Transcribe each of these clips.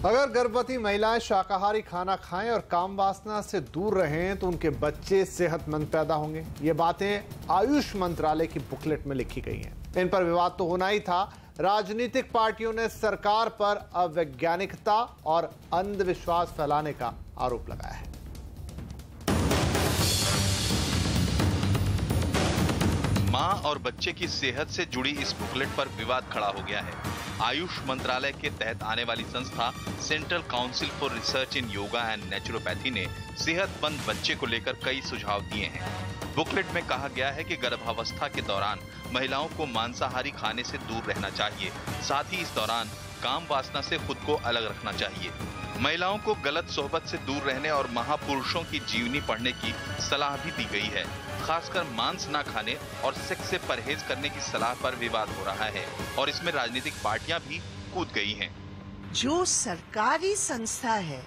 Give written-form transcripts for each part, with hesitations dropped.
अगर गर्भवती महिलाएं शाकाहारी खाना खाएं और काम वासना से दूर रहें तो उनके बच्चे सेहतमंद पैदा होंगे। ये बातें आयुष मंत्रालय की बुकलेट में लिखी गई हैं। इन पर विवाद तो होना ही था। राजनीतिक पार्टियों ने सरकार पर अवैज्ञानिकता और अंधविश्वास फैलाने का आरोप लगाया है। मां और बच्चे की सेहत से जुड़ी इस बुकलेट पर विवाद खड़ा हो गया है। आयुष मंत्रालय के तहत आने वाली संस्था central council for research in yoga and naturopathy ने सेहतमंद बच्चे को लेकर कई सुझाव दिए हैं। बुकलेट में कहा गया है कि गर्भावस्था के दौरान महिलाओं को मांसाहारी खाने से दूर रहना चाहिए। साथ ही इस दौरान काम वासना से खुद को अलग रखना चाहिए। महिलाओं को गलत सोहबत से दूर रहने और महापुरुषों की जीवनी पढ़ने की सलाह भी दी गई है। खासकर मांस ना खाने और सेक्स से परहेज करने की सलाह पर विवाद हो रहा है और इसमें राजनीतिक पार्टियां भी कूद गई हैं। जो सरकारी संस्था है,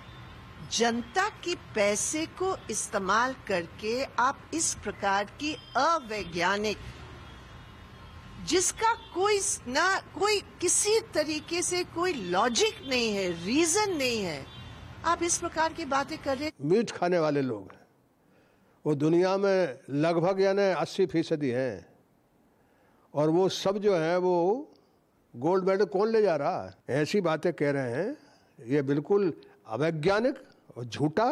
जनता के पैसे को इस्तेमाल करके आप इस प्रकार की अवैज्ञानिक, जिसका कोई किसी तरीके से कोई लॉजिक नहीं है, रीजन नहीं है, आप इस प्रकार की बातें कर रहे। मीट खाने वाले लोग वो दुनिया में लगभग यानी 80% हैं और वो सब जो है वो गोल्ड मेडल कौन ले जा रहा है? ऐसी बातें कह रहे हैं। ये बिल्कुल अवैज्ञानिक और झूठा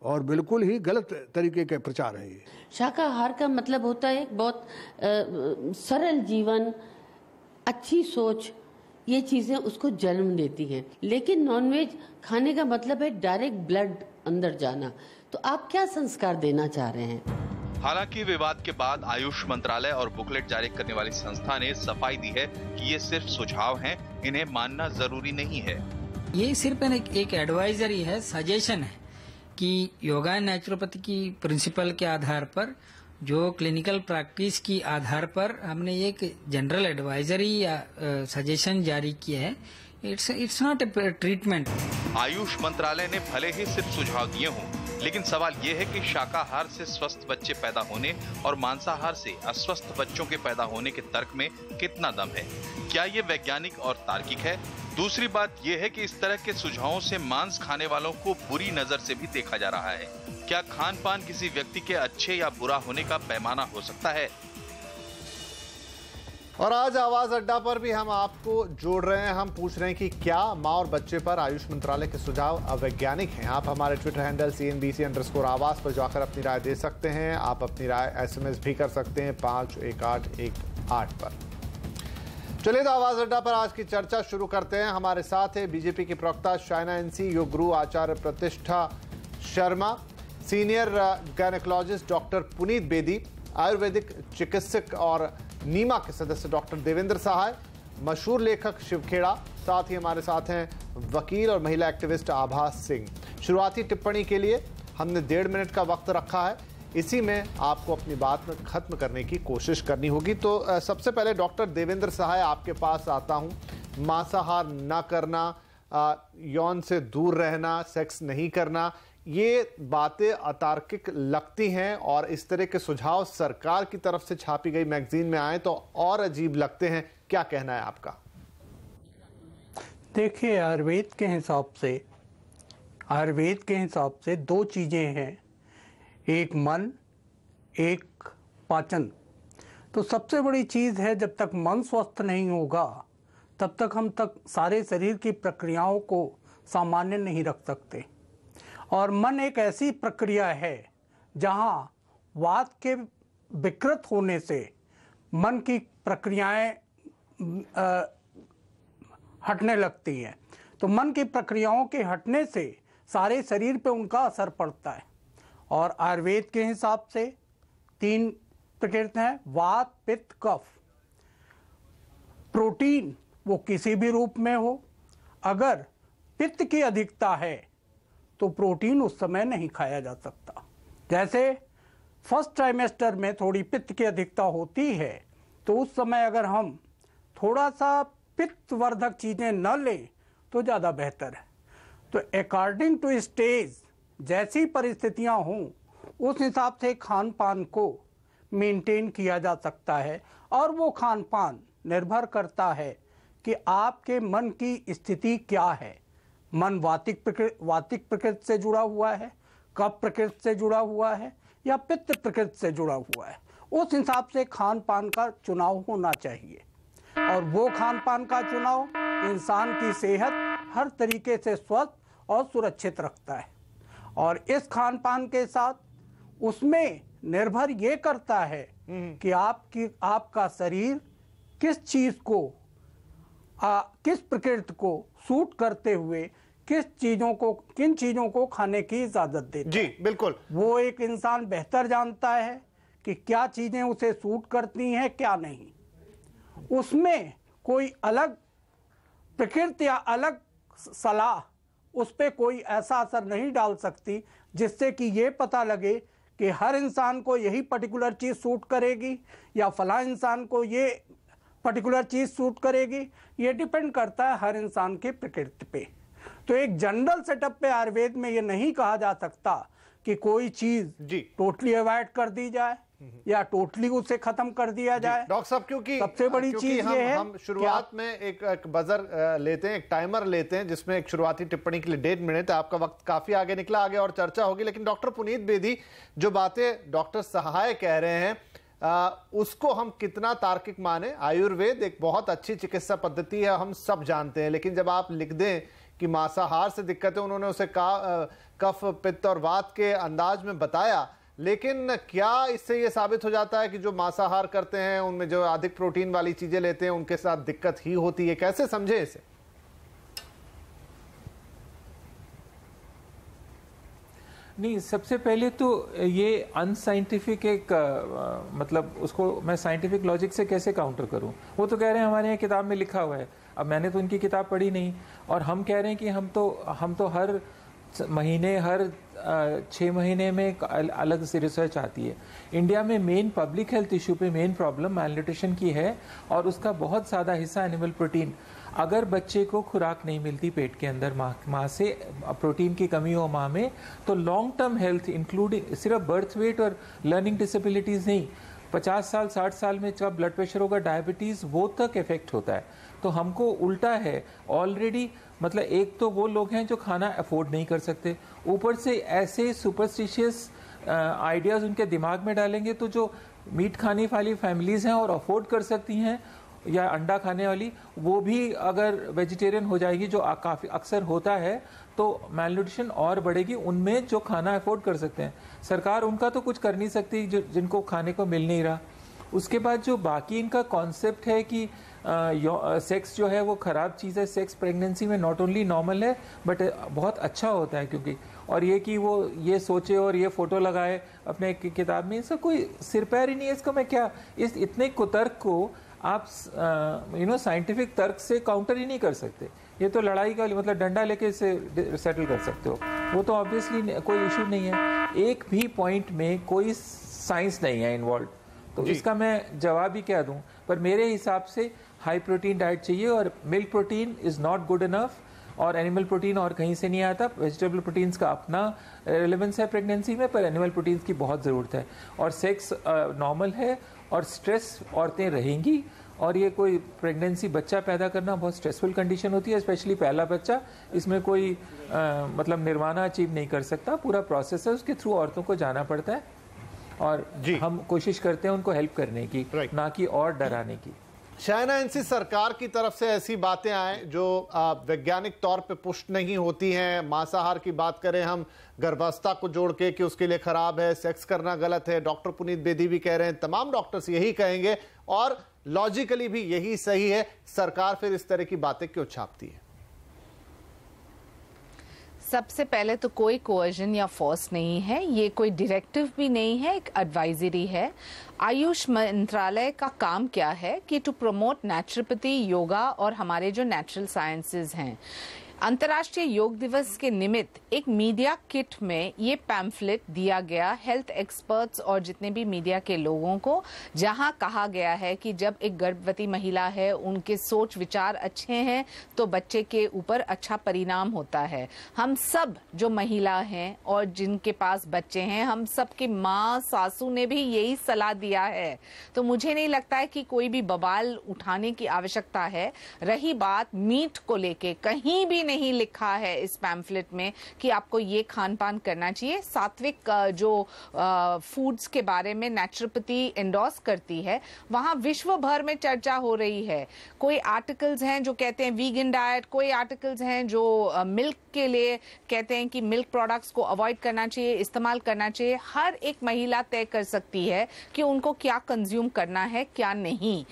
और बिल्कुल ही गलत तरीके के प्रचार है। ये शाकाहार का मतलब होता है बहुत सरल जीवन, अच्छी सोच, ये चीजें उसको जन्म देती हैं। लेकिन नॉनवेज खाने का मतलब है डायरेक्ट ब्लड अंदर जाना। तो आप क्या संस्कार देना चाह रहे हैं? हालांकि विवाद के बाद आयुष मंत्रालय और बुकलेट जारी करने वाली संस्था ने सफाई दी है कि ये सिर्फ सुझाव हैं, इन्हें मानना जरूरी नहीं है। ये सिर्फ एक एडवाइजरी है, सजेशन है कि योगा एंड नेचुरोपैथी की प्रिंसिपल के आधार पर, जो क्लिनिकल प्रैक्टिस की आधार पर हमने एक जनरल एडवाइजरी या सजेशन जारी किया है। It's not a treatment. Ayush मंत्रालय ने भले ही सिर्फ सुझाव दिए हों, लेकिन सवाल ये है कि शाकाहार से स्वस्थ बच्चे पैदा होने और मांसाहार से अस्वस्थ बच्चों के पैदा होने के तर्क में कितना दम है? क्या ये वैज्ञानिक और तार्किक है? दूसरी बात यह है कि इस तरह के सुझावों से मांस खाने वालों को बुरी नजर से भी देखा जा रहा है। क्या खान पान किसी व्यक्ति के अच्छे या बुरा होने का पैमाना हो सकता है? और आज आवाज अड्डा पर भी हम आपको जोड़ रहे हैं। हम पूछ रहे हैं कि क्या मां और बच्चे पर आयुष मंत्रालय के सुझाव अवैज्ञानिक हैं? आप हमारे ट्विटर हैंडल CNBC_आवाज पर जाकर अपनी राय दे सकते हैं। आप अपनी राय SMS भी कर सकते हैं 51818 पर। चलिए तो आवाज अड्डा पर आज की चर्चा शुरू करते हैं। हमारे साथ है बीजेपी की प्रवक्ता शाइना NC, योग गुरु आचार्य प्रतिष्ठा Sharma, senior gynaecologist doctor Puneet Bedi, Ayurvedic चिकित्सक और नीमा के सदस्य डॉक्टर देवेंद्र सहाय, मशहूर लेखक शिवखेड़ा, साथ ही हमारे साथ हैं वकील और महिला एक्टिविस्ट आभास सिंह। शुरुआती टिप्पणी के लिए हमने 1.5 मिनट का वक्त रखा है। इसी में आपको अपनी बात में खत्म करने की कोशिश करनी होगी। तो सबसे पहले डॉक्टर देवेंद्र सहाय, आपके पास आता हूं। मांसाहार न करना, यौन से दूर रहना, सेक्स नहीं करना, ये बातें अतार्किक लगती हैं और इस तरह के सुझाव सरकार की तरफ से छापी गई मैगजीन में आए तो और अजीब लगते हैं। क्या कहना है आपका? देखिए, आयुर्वेद के हिसाब से 2 चीजें हैं, एक मन, एक पाचन। तो सबसे बड़ी चीज है, जब तक मन स्वस्थ नहीं होगा तब तक हम सारे शरीर की प्रक्रियाओं को सामान्य नहीं रख सकते। और मन एक ऐसी प्रक्रिया है जहां वात के विकृत होने से मन की प्रक्रियाएं हटने लगती हैं। तो मन की प्रक्रियाओं के हटने से सारे शरीर पे उनका असर पड़ता है। और आयुर्वेद के हिसाब से 3 प्रकृति हैं, वात, पित्त, कफ। प्रोटीन वो किसी भी रूप में हो, अगर पित्त की अधिकता है तो प्रोटीन उस समय नहीं खाया जा सकता। जैसे फर्स्ट ट्राइमेस्टर में थोड़ी पित्त की अधिकता होती है तो उस समय अगर हम थोड़ा सा पित्तवर्धक चीजें न लें तो ज़्यादा बेहतर है। तो अकॉर्डिंग टू स्टेज, जैसी परिस्थितियां हों उस हिसाब से खान पान को मेंटेन किया जा सकता है। और वो खान पान निर्भर करता है कि आपके मन की स्थिति क्या है। मन वातिक प्रकृति से जुड़ा हुआ है, कफ प्रकृति से जुड़ा हुआ है या पित्त प्रकृति से जुड़ा हुआ है, उस हिसाब से खान पान का चुनाव होना चाहिए। और वो खान पान का चुनाव इंसान की सेहत हर तरीके से स्वस्थ और सुरक्षित रखता है। और इस खान पान के साथ उसमें निर्भर ये करता है कि आपका शरीर किस चीज को किस प्रकृति को सूट करते हुए किन चीजों को खाने की इजाजत देता है। जी बिल्कुल, वो एक इंसान बेहतर जानता है कि क्या चीजें उसे सूट करती हैं क्या नहीं। उसमें कोई अलग प्रकृति या अलग सलाह उस पर कोई ऐसा असर नहीं डाल सकती जिससे कि ये पता लगे कि हर इंसान को यही पर्टिकुलर चीज सूट करेगी या फला इंसान को ये पर्टिकुलर चीज सूट करेगी। ये डिपेंड करता है हर इंसान की प्रकृति पे। तो एक जनरल सेटअप पे आयुर्वेद में ये नहीं कहा जा सकता कि कोई चीज टोटली अवॉइड कर दी जाए या टोटली उसे खत्म कर दिया जाए। डॉक्टर साहब, क्योंकि सबसे बड़ी चीज ये है, हम शुरुआत में एक बजर लेते हैं, एक टाइमर लेते हैं जिसमें एक शुरुआती टिप्पणी के लिए 1.5 मिनट, आपका वक्त काफी आगे निकला, आगे और चर्चा होगी। लेकिन डॉक्टर पुनीत बेदी, जो बातें डॉक्टर सहाय कह रहे हैं उसको हम कितना तार्किक माने? आयुर्वेद एक बहुत अच्छी चिकित्सा पद्धति है, हम सब जानते हैं, लेकिन जब आप लिख दें कि मांसाहार से दिक्कत है, उन्होंने उसे कफ पित्त और वात के अंदाज में बताया, लेकिन क्या इससे ये साबित हो जाता है कि जो मांसाहार करते हैं उनमें जो अधिक प्रोटीन वाली चीजें लेते हैं उनके साथ दिक्कत ही होती है? कैसे समझे इसे? नहीं, सबसे पहले तो ये अनसाइंटिफिक मतलब उसको मैं साइंटिफिक लॉजिक से कैसे काउंटर करूं? वो तो कह रहे हैं हमारे यहाँ किताब में लिखा हुआ है। अब मैंने तो उनकी किताब पढ़ी नहीं, और हम कह रहे हैं कि हम तो हर महीने, हर 6 महीने में एक अलग से रिसर्च आती है। इंडिया में मेन पब्लिक हेल्थ इशू पे मेन प्रॉब्लम मैलन्यूट्रिशन की है, और उसका बहुत ज़्यादा हिस्सा एनिमल प्रोटीन। अगर बच्चे को खुराक नहीं मिलती पेट के अंदर, माँ से प्रोटीन की कमी हो माँ में, तो लॉन्ग टर्म हेल्थ इंक्लूडिंग सिर्फ बर्थ वेट और लर्निंग डिसेबिलिटीज़ नहीं, 50 साल 60 साल में जब ब्लड प्रेशर होगा, डायबिटीज़, वो तक इफेक्ट होता है। तो हमको उल्टा है ऑलरेडी, मतलब एक तो वो लोग हैं जो खाना अफोर्ड नहीं कर सकते, ऊपर से ऐसे सुपरस्टिशियस आइडियाज़ उनके दिमाग में डालेंगे, तो जो मीट खाने वाली फैमिलीज़ हैं और अफोर्ड कर सकती हैं या अंडा खाने वाली, वो भी अगर वेजिटेरियन हो जाएगी, जो काफ़ी अक्सर होता है, तो मैलन्यूट्रिशन और बढ़ेगी उनमें जो खाना अफोर्ड कर सकते हैं। सरकार उनका तो कुछ कर नहीं सकती जिनको खाने को मिल नहीं रहा। उसके बाद जो बाकी इनका कॉन्सेप्ट है कि सेक्स जो है वो ख़राब चीज़ है, सेक्स प्रेगनेंसी में नॉट ओनली नॉर्मल है बट बहुत अच्छा होता है, क्योंकि और ये कि वो ये सोचे और ये फ़ोटो लगाए अपने किताब में, इसका कोई सिर पैर ही नहीं है। इसको मैं क्या, इस इतने कुतर्क को आप साइंटिफिक तर्क से काउंटर ही नहीं कर सकते। ये तो लड़ाई का मतलब डंडा लेके इसे सेटल कर सकते हो, वो तो ऑब्वियसली कोई इशू नहीं है। एक भी पॉइंट में कोई साइंस नहीं है इन्वॉल्व, तो इसका मैं जवाब भी क्या दूं। पर मेरे हिसाब से हाई प्रोटीन डाइट चाहिए, और milk protein is not good enough, और एनिमल प्रोटीन और कहीं से नहीं आता। वेजिटेबल प्रोटीन्स का अपना रेलेवेंस है प्रेगनेंसी में, पर एनिमल प्रोटीन्स की बहुत ज़रूरत है। और सेक्स नॉर्मल है, और स्ट्रेस औरतें रहेंगी, और ये कोई प्रेगनेंसी बच्चा पैदा करना बहुत स्ट्रेसफुल कंडीशन होती है, स्पेशली पहला बच्चा। इसमें कोई मतलब निर्वाणा अचीव नहीं कर सकता, पूरा प्रोसेस है, उसके थ्रू औरतों को जाना पड़ता है, और हम कोशिश करते हैं उनको हेल्प करने की, ना कि और डराने की। शायना, इनसे सरकार की तरफ से ऐसी बातें आए जो वैज्ञानिक तौर पे पुष्ट नहीं होती हैं। मांसाहार की बात करें हम, गर्भावस्था को जोड़ के कि उसके लिए खराब है, सेक्स करना गलत है। डॉक्टर पुनीत बेदी भी कह रहे हैं, तमाम डॉक्टर्स यही कहेंगे, और लॉजिकली भी यही सही है। सरकार फिर इस तरह की बातें क्यों छापती है? सबसे पहले तो कोई कोअर्जन या फोर्स नहीं है, ये कोई डायरेक्टिव भी नहीं है, एक एडवाइजरी है। आयुष मंत्रालय का काम क्या है कि टू प्रमोट नेचुरोपैथी, योगा और हमारे जो नेचुरल साइंसेज हैं। अंतर्राष्ट्रीय योग दिवस के निमित्त एक मीडिया किट में ये पैम्फलेट दिया गया हेल्थ एक्सपर्ट्स और जितने भी मीडिया के लोगों को, जहां कहा गया है कि जब एक गर्भवती महिला है, उनके सोच विचार अच्छे हैं तो बच्चे के ऊपर अच्छा परिणाम होता है। हम सब जो महिला हैं और जिनके पास बच्चे हैं, हम सब की माँ सासू ने भी यही सलाह दिया है, तो मुझे नहीं लगता है कि कोई भी बवाल उठाने की आवश्यकता है। रही बात मीट को लेके, कहीं भी नहीं लिखा है इस पैम्फलेट में कि आपको ये खान पान करना चाहिए। सात्विक जो फूड्स के बारे में नेचुरोपैथी एंडोर्स करती है, वहां विश्व भर में चर्चा हो रही है। कोई आर्टिकल्स हैं जो कहते हैं वीगन डाइट, कोई आर्टिकल्स हैं जो मिल्क के लिए कहते हैं कि मिल्क प्रोडक्ट्स को अवॉइड करना चाहिए, इस्तेमाल करना चाहिए। हर एक महिला तय कर सकती है कि उनको क्या कंज्यूम करना है, क्या नहीं।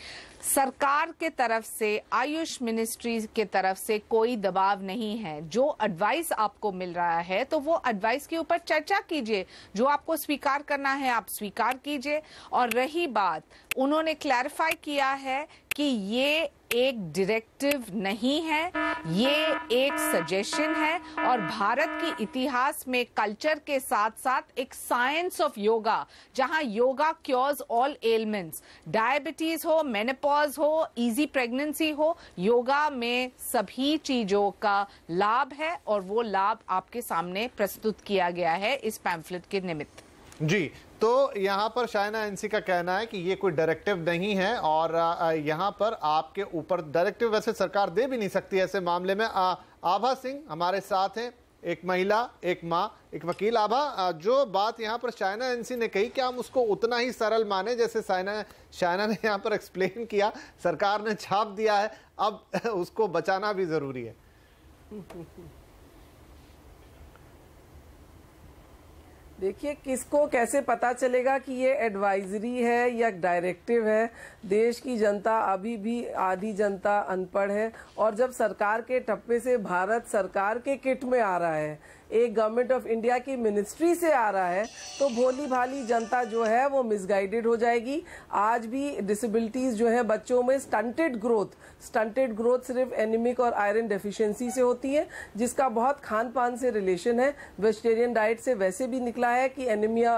सरकार के तरफ से, आयुष मिनिस्ट्री के तरफ से कोई दबाव नहीं है। जो एडवाइस आपको मिल रहा है तो वो एडवाइस के ऊपर चर्चा कीजिए, जो आपको स्वीकार करना है आप स्वीकार कीजिए। और रही बात, उन्होंने क्लैरिफाई किया है कि ये एक डायरेक्टिव नहीं है, ये एक सजेशन है और भारत की इतिहास में कल्चर के साथ साथ एक साइंस ऑफ योगा, जहां yoga cures all ailments, diabetes हो, मेनोपॉज हो, इजी प्रेगनेंसी हो, योगा में सभी चीजों का लाभ है और वो लाभ आपके सामने प्रस्तुत किया गया है इस पैम्फलेट के निमित्त। जी, तो यहाँ पर शाइना एनसी का कहना है कि ये कोई डायरेक्टिव नहीं है और यहाँ पर आपके ऊपर डायरेक्टिव वैसे सरकार दे भी नहीं सकती ऐसे मामले में। आभा सिंह हमारे साथ हैं, एक महिला, एक माँ, एक वकील। आभा, जो बात यहाँ पर शाइना एनसी ने कही, क्या हम उसको उतना ही सरल माने जैसे शाइना ने यहाँ पर एक्सप्लेन किया? सरकार ने छाप दिया है, अब उसको बचाना भी जरूरी है। देखिए, किसको कैसे पता चलेगा कि ये एडवाइजरी है या डायरेक्टिव है? देश की जनता, अभी भी आधी जनता अनपढ़ है और जब सरकार के टप्पे से भारत सरकार के किट में आ रहा है, एक गवर्नमेंट ऑफ इंडिया की मिनिस्ट्री से आ रहा है, तो भोली भाली जनता जो है वो मिसगाइडेड हो जाएगी। आज भी डिसेबिलिटीज जो है बच्चों में, स्टंटेड ग्रोथ सिर्फ एनीमिक और आयरन डेफिशिएंसी से होती है, जिसका बहुत खान पान से रिलेशन है। वेजिटेरियन डाइट से वैसे भी निकला है कि एनीमिया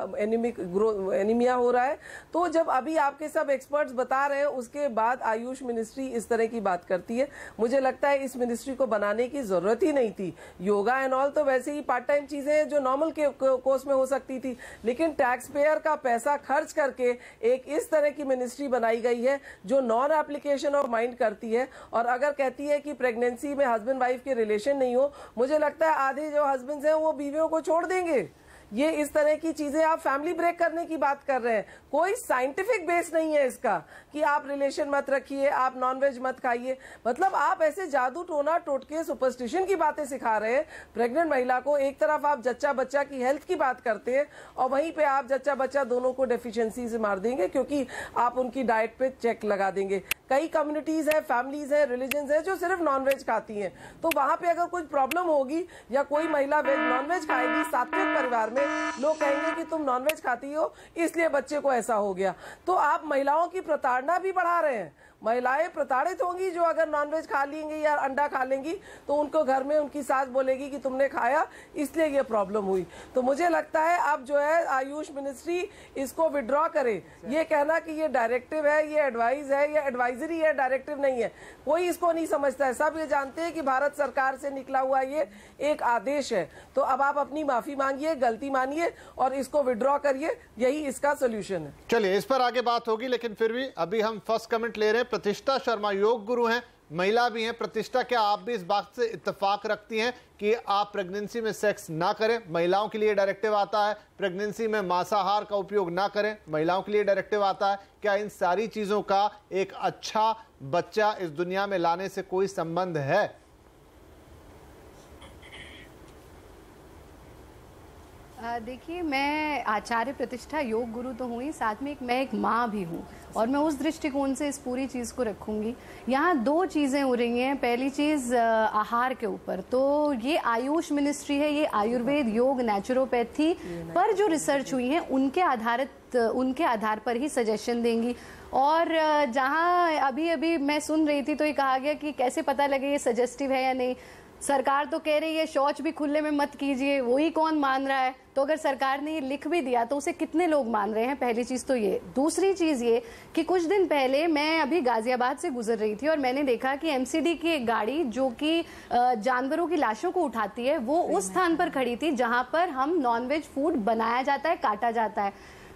हो रहा है। तो जब अभी आपके सब एक्सपर्ट्स बता रहे हैं, उसके बाद आयुष मिनिस्ट्री इस तरह की बात करती है, मुझे लगता है इस मिनिस्ट्री को बनाने की जरूरत ही नहीं थी। योगा एंड ऑल तो वैसे ही पार्ट टाइम चीजें जो नॉर्मल के कोर्स में हो सकती थी, लेकिन टैक्स पेयर का पैसा खर्च करके एक इस तरह की मिनिस्ट्री बनाई गई है जो नॉन एप्लीकेशन ऑफ माइंड करती है। और अगर कहती है कि प्रेगनेंसी में हस्बैंड वाइफ के रिलेशन नहीं हो, मुझे लगता है आधे जो हस्बैंड्स हैं वो बीवियों को छोड़ देंगे। ये इस तरह की चीजें आप फैमिली ब्रेक करने की बात कर रहे हैं। कोई साइंटिफिक बेस नहीं है इसका कि आप रिलेशन मत रखिए, आप नॉनवेज मत खाइए। मतलब आप ऐसे जादू टोना टोटके सुपरस्टिशन की बातें सिखा रहे हैं प्रेग्नेंट महिला को। एक तरफ आप जच्चा बच्चा की हेल्थ की बात करते हैं और वहीं पे आप जच्चा बच्चा दोनों को डेफिशिएंसी से मार देंगे क्योंकि आप उनकी डाइट पे चेक लगा देंगे। कई कम्युनिटीज है, फैमिलीज है, रिलीजन्स है जो सिर्फ नॉनवेज खाती हैं, तो वहां पे अगर कुछ प्रॉब्लम होगी या कोई महिला नॉनवेज खाएगी सात्विक परिवार में, लोग कहेंगे कि तुम नॉनवेज खाती हो इसलिए बच्चे को ऐसा हो गया। तो आप महिलाओं की प्रताड़ना भी बढ़ा रहे हैं। महिलाएं प्रताड़ित होंगी जो अगर नॉनवेज खा लेंगी या अंडा खा लेंगी, तो उनको घर में उनकी सास बोलेगी कि तुमने खाया इसलिए ये प्रॉब्लम हुई। तो मुझे लगता है अब जो है आयुष मिनिस्ट्री इसको विड्रॉ करे। ये कहना कि ये डायरेक्टिव है, ये एडवाइस है, ये एडवाइजरी है, डायरेक्टिव नहीं है, कोई इसको नहीं समझता है। सब ये जानते हैं कि भारत सरकार से निकला हुआ ये एक आदेश है। तो अब आप अपनी माफी मांगिए, गलती मानिए और इसको विड्रॉ करिए, यही इसका सोल्यूशन है। चलिए, इस पर आगे बात होगी, लेकिन फिर भी अभी हम फर्स्ट कमेंट ले रहे हैं। प्रतिष्ठा शर्मा योग गुरु हैं, महिला भी हैं। प्रतिष्ठा, क्या आप भी इस बात से इत्तेफाक रखती हैं कि आप प्रेगनेंसी में सेक्स ना करें? महिलाओं के लिए डायरेक्टिव आता है। प्रेगनेंसी में मांसाहार का उपयोग ना करें, महिलाओं के लिए डायरेक्टिव आता है। क्या इन सारी चीजों का एक अच्छा बच्चा इस दुनिया में लाने से कोई संबंध है? देखिए, मैं आचार्य प्रतिष्ठा योग गुरु तो हूँ ही, साथ में मैं एक माँ भी हूँ और मैं उस दृष्टिकोण से इस पूरी चीज़ को रखूँगी। यहाँ दो चीज़ें हो रही हैं। पहली चीज़ आहार के ऊपर, तो ये आयुष मिनिस्ट्री है, ये आयुर्वेद, योग, नेचुरोपैथी पर जो रिसर्च हुई है उनके आधार पर ही सजेशन देंगी। और जहाँ अभी मैं सुन रही थी तो ये कहा गया कि कैसे पता लगे ये सजेस्टिव है या नहीं। सरकार तो कह रही है शौच भी खुले में मत कीजिए, वही कौन मान रहा है? तो अगर सरकार ने ये लिख भी दिया तो उसे कितने लोग मान रहे हैं? पहली चीज तो ये। दूसरी चीज ये कि कुछ दिन पहले मैं अभी गाजियाबाद से गुजर रही थी और मैंने देखा कि एमसीडी की एक गाड़ी जो कि जानवरों की लाशों को उठाती है, वो उस स्थान पर खड़ी थी जहां पर हम नॉनवेज फूड बनाया जाता है, काटा जाता है।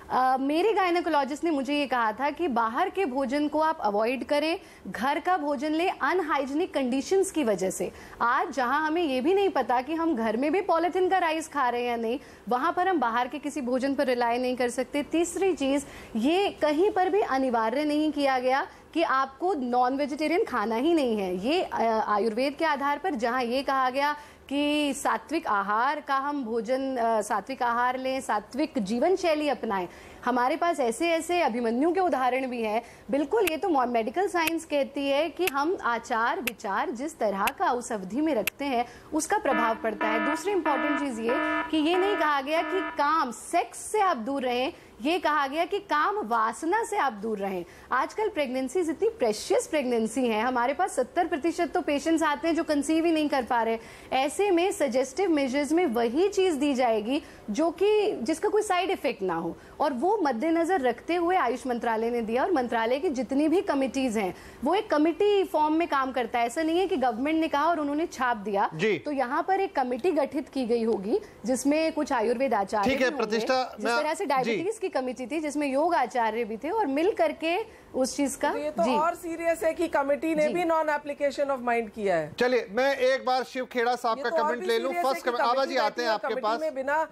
मेरे गायनेकोलॉजिस्ट ने मुझे ये कहा था कि बाहर के भोजन को आप अवॉइड करें, घर का भोजन लें अनहाइजीनिक कंडीशंस की वजह से। आज जहां हमें ये भी नहीं पता कि हम घर में भी पॉलिथीन का राइस खा रहे हैं या नहीं, वहां पर हम बाहर के किसी भोजन पर रिलाय नहीं कर सकते। तीसरी चीज, ये कहीं पर भी अनिवार्य नहीं किया गया कि आपको नॉन वेजिटेरियन खाना ही नहीं है। ये आयुर्वेद के आधार पर जहां ये कहा गया कि सात्विक आहार का हम भोजन, सात्विक आहार लें, सात्विक जीवन शैली अपनाएं, हमारे पास ऐसे ऐसे अभिमन्यु के उदाहरण भी हैं। बिल्कुल, ये तो मेडिकल साइंस कहती है कि हम आचार विचार जिस तरह का उस अवधि में रखते हैं उसका प्रभाव पड़ता है। दूसरी इंपॉर्टेंट चीज ये कि ये नहीं कहा गया कि काम सेक्स से आप दूर रहें, ये कहा गया कि काम वासना से आप दूर रहें। आजकल प्रेगनेंसी इतनी प्रेशियस प्रेगनेंसी है, हमारे पास 70% तो पेशेंट्स आते हैं जो कंसीव ही नहीं कर पा रहे। ऐसे में सजेस्टिव मेजर्स में वही चीज दी जाएगी जो कि जिसका कोई साइड इफेक्ट ना हो, और वो मद्देनजर रखते हुए आयुष मंत्रालय ने दिया। और मंत्रालय की जितनी भी कमिटीज हैं वो एक कमिटी फॉर्म में काम करता है। ऐसा नहीं है कि गवर्नमेंट ने कहा और उन्होंने छाप दिया। तो यहाँ पर एक कमिटी गठित की गई होगी जिसमें कुछ आयुर्वेद आचार्य, ठीक है प्रतिष्ठा, जिस तरह से डायबिटीज की कमेटी थी जिसमें योग आचार्य भी थे, और मिल करके उस चीज का तो ये तो और सीरियस है कि कमेटी ने भी नॉन एप्लीकेशन ऑफ माइंड किया है। चलिए मैं एक बार शिव खेड़ा साहब का कमेंट ले लूं। फर्स्ट कमेंट आबा जी आते हैं आपके पास।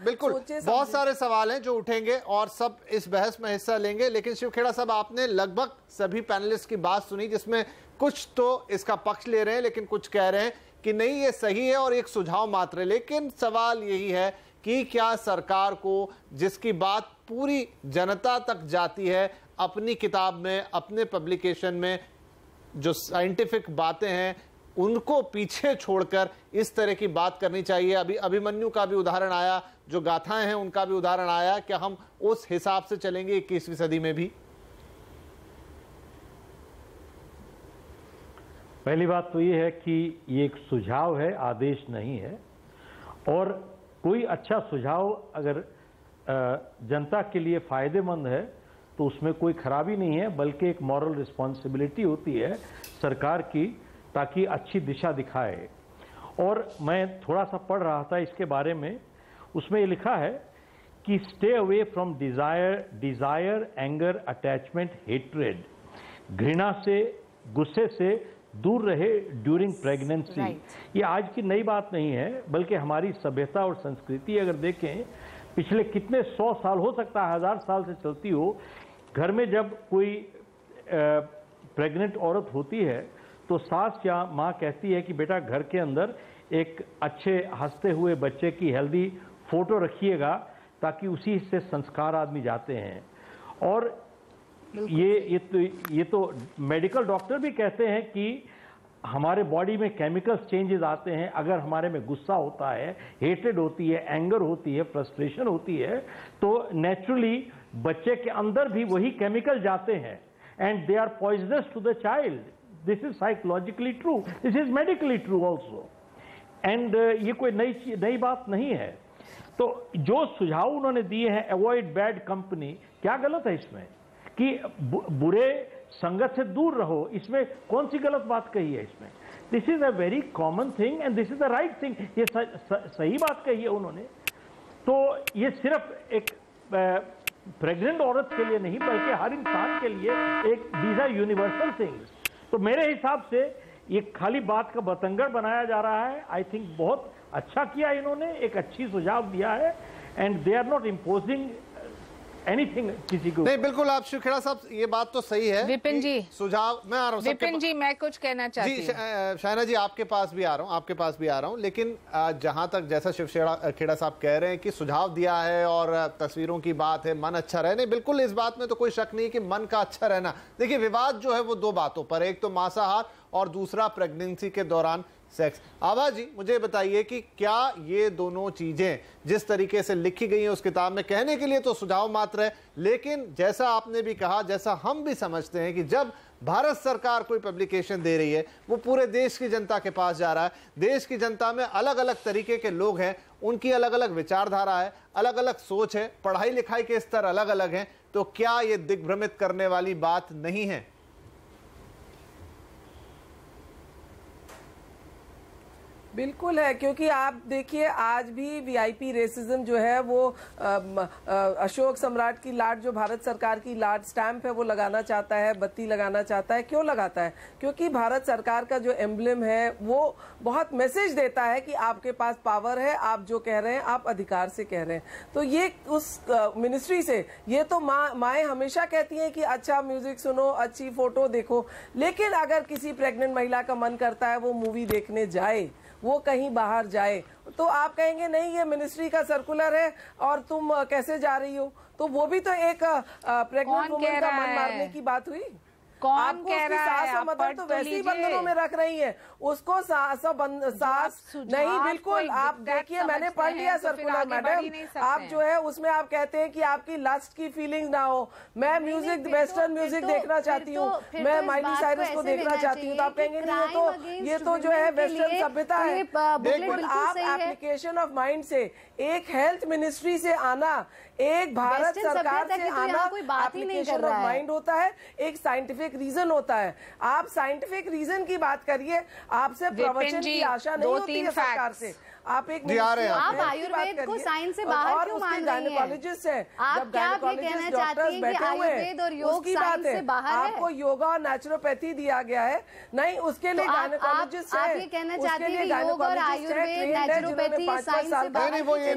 बिल्कुल, बहुत सारे सवाल हैं जो उठेंगे और सब इस बहस में हिस्सा लेंगे, लेकिन शिव खेड़ा साहब आपने लगभग सभी पैनलिस्ट की बात सुनी, जिसमें कुछ तो इसका पक्ष ले रहे हैं लेकिन कुछ कह रहे हैं कि नहीं ये सही है और एक सुझाव मात्र है। लेकिन सवाल यही है कि क्या सरकार को, जिसकी बात पूरी जनता तक जाती है, अपनी किताब में, अपने पब्लिकेशन में जो साइंटिफिक बातें हैं उनको पीछे छोड़कर इस तरह की बात करनी चाहिए? अभी अभिमन्यु का भी उदाहरण आया, जो गाथाएं हैं उनका भी उदाहरण आया। क्या हम उस हिसाब से चलेंगे 21वीं सदी में भी? पहली बात तो ये है कि ये एक सुझाव है, आदेश नहीं है। और कोई अच्छा सुझाव अगर जनता के लिए फायदेमंद है तो उसमें कोई खराबी नहीं है, बल्कि एक मॉरल रिस्पॉन्सिबिलिटी होती है सरकार की, ताकि अच्छी दिशा दिखाए। और मैं थोड़ा सा पढ़ रहा था इसके बारे में, उसमें ये लिखा है कि stay away from Dzire, anger, attachment, hatred, घृणा से, गुस्से से दूर रहे ड्यूरिंग प्रेगनेंसी। ये आज की नई बात नहीं है, बल्कि हमारी सभ्यता और संस्कृति अगर देखें पिछले कितने 100 साल, हो सकता है 1000 साल से चलती हो। घर में जब कोई प्रेग्नेंट औरत होती है तो सास या माँ कहती है कि बेटा घर के अंदर एक अच्छे हंसते हुए बच्चे की हेल्दी फोटो रखिएगा, ताकि उसी से संस्कार आदमी जाते हैं। और ये तो मेडिकल डॉक्टर भी कहते हैं कि हमारे बॉडी में केमिकल चेंजेस आते हैं अगर हमारे में गुस्सा होता है, हेट्रेड होती है, एंगर होती है, फ्रस्ट्रेशन होती है, तो नेचुरली बच्चे के अंदर भी वही केमिकल जाते हैं and they are poisonous to the child. This is psychologically true, this is medically true also. And ये कोई नई बात नहीं है। तो जो सुझाव उन्होंने दिए हैं, अवॉइड बैड कंपनी, क्या गलत है इसमें? कि बुरे संगत से दूर रहो, इसमें कौन सी गलत बात कही है इसमें? This is a very common thing and this is the right thing. ये सही बात कही है उन्होंने। तो ये सिर्फ एक प्रेग्नेंट औरत के लिए नहीं, बल्कि हर इंसान के लिए एक दीज आर यूनिवर्सल थिंग्स। तो मेरे हिसाब से ये खाली बात का बतंगड़ बनाया जा रहा है। आई थिंक बहुत अच्छा किया इन्होंने, एक अच्छी सुझाव दिया है and they are not imposing anything किसी को। नहीं, बिल्कुल आप शिव खेड़ा साहब, ये बात तो सही है। विपिन जी, सुझाव मैं आ रहा हूँ। विपिन जी, मैं कुछ कहना चाहती हूँ। शायना जी आपके पास भी आ रहा हूँ, लेकिन जहां तक जैसा शिव खेड़ा साहब कह रहे हैं कि सुझाव दिया है और तस्वीरों की बात है, मन अच्छा रहे, नहीं बिल्कुल इस बात में तो कोई शक नहीं कि मन का अच्छा रहना। देखिए विवाद जो है वो दो बातों पर, एक तो मांसाहार और दूसरा प्रेगनेंसी के दौरान सेक्स। आभा जी मुझे बताइए कि क्या ये दोनों चीजें जिस तरीके से लिखी गई हैं उस किताब में, कहने के लिए तो सुझाव मात्र है, लेकिन जैसा आपने भी कहा, जैसा हम भी समझते हैं कि जब भारत सरकार कोई पब्लिकेशन दे रही है वो पूरे देश की जनता के पास जा रहा है। देश की जनता में अलग अलग तरीके के लोग हैं, उनकी अलग अलग विचारधारा है, अलग अलग सोच है, पढ़ाई लिखाई के स्तर अलग अलग हैं। तो क्या ये दिग्भ्रमित करने वाली बात नहीं है? बिल्कुल है, क्योंकि आप देखिए आज भी वीआईपी रेसिज्म जो है वो अशोक सम्राट की लाट, जो भारत सरकार की लाट स्टैंप है, वो लगाना चाहता है, बत्ती लगाना चाहता है। क्यों लगाता है? क्योंकि भारत सरकार का जो एम्ब्लेम है वो बहुत मैसेज देता है कि आपके पास पावर है, आप जो कह रहे हैं आप अधिकार से कह रहे हैं। तो ये उस मिनिस्ट्री से, ये तो माएँ हमेशा कहती हैं कि अच्छा म्यूजिक सुनो, अच्छी फोटो देखो, लेकिन अगर किसी प्रेग्नेंट महिला का मन करता है वो मूवी देखने जाए, वो कहीं बाहर जाए, तो आप कहेंगे नहीं ये मिनिस्ट्री का सर्कुलर है और तुम कैसे जा रही हो? तो वो भी तो एक प्रेग्नेंट वुमन का मन मारने की बात हुई। कौन कह रहा है? आप मदर तो वैसे ही बंधनों में रख रही है उसको, सास नहीं। बिल्कुल, आप देखिए, मैंने पढ़ लिया सर्कुलर मैडम। आप जो है उसमें आप कहते हैं कि आपकी लस्ट की फीलिंग ना हो। मैं म्यूजिक, वेस्टर्न म्यूजिक देखना चाहती हूँ, मैं माइली साइरस को देखना चाहती हूँ, तो आप कहेंगे नहीं ये तो जो है वेस्टर्न सभ्यता है। बिल्कुल, आप एप्लीकेशन ऑफ माइंड से, एक हेल्थ मिनिस्ट्री से आना, एक भारत सरकार से आना, एप्लीकेशन ऑफ माइंड होता है, एक साइंटिफिक रीजन होता है। आप साइंटिफिक रीजन की बात करिए, आपसे प्रवचन की आशा नहीं होती है सरकार से। आप एक आप आयुर्वेद को साइंस से बाहर क्यों मान रही हैं? आप क्या भी कहना चाहती हैं कि आयुर्वेद और योग साइंस से बाहर है? आपको योगा और नेचुरोपैथी दिया गया है, नहीं उसके लिए गायनेकोलॉजिस्ट है। आप ये कहना चाहती हैं कि योग और आयुर्वेद, नेचुरोपैथी साइंस से बाहर? नहीं, वो ये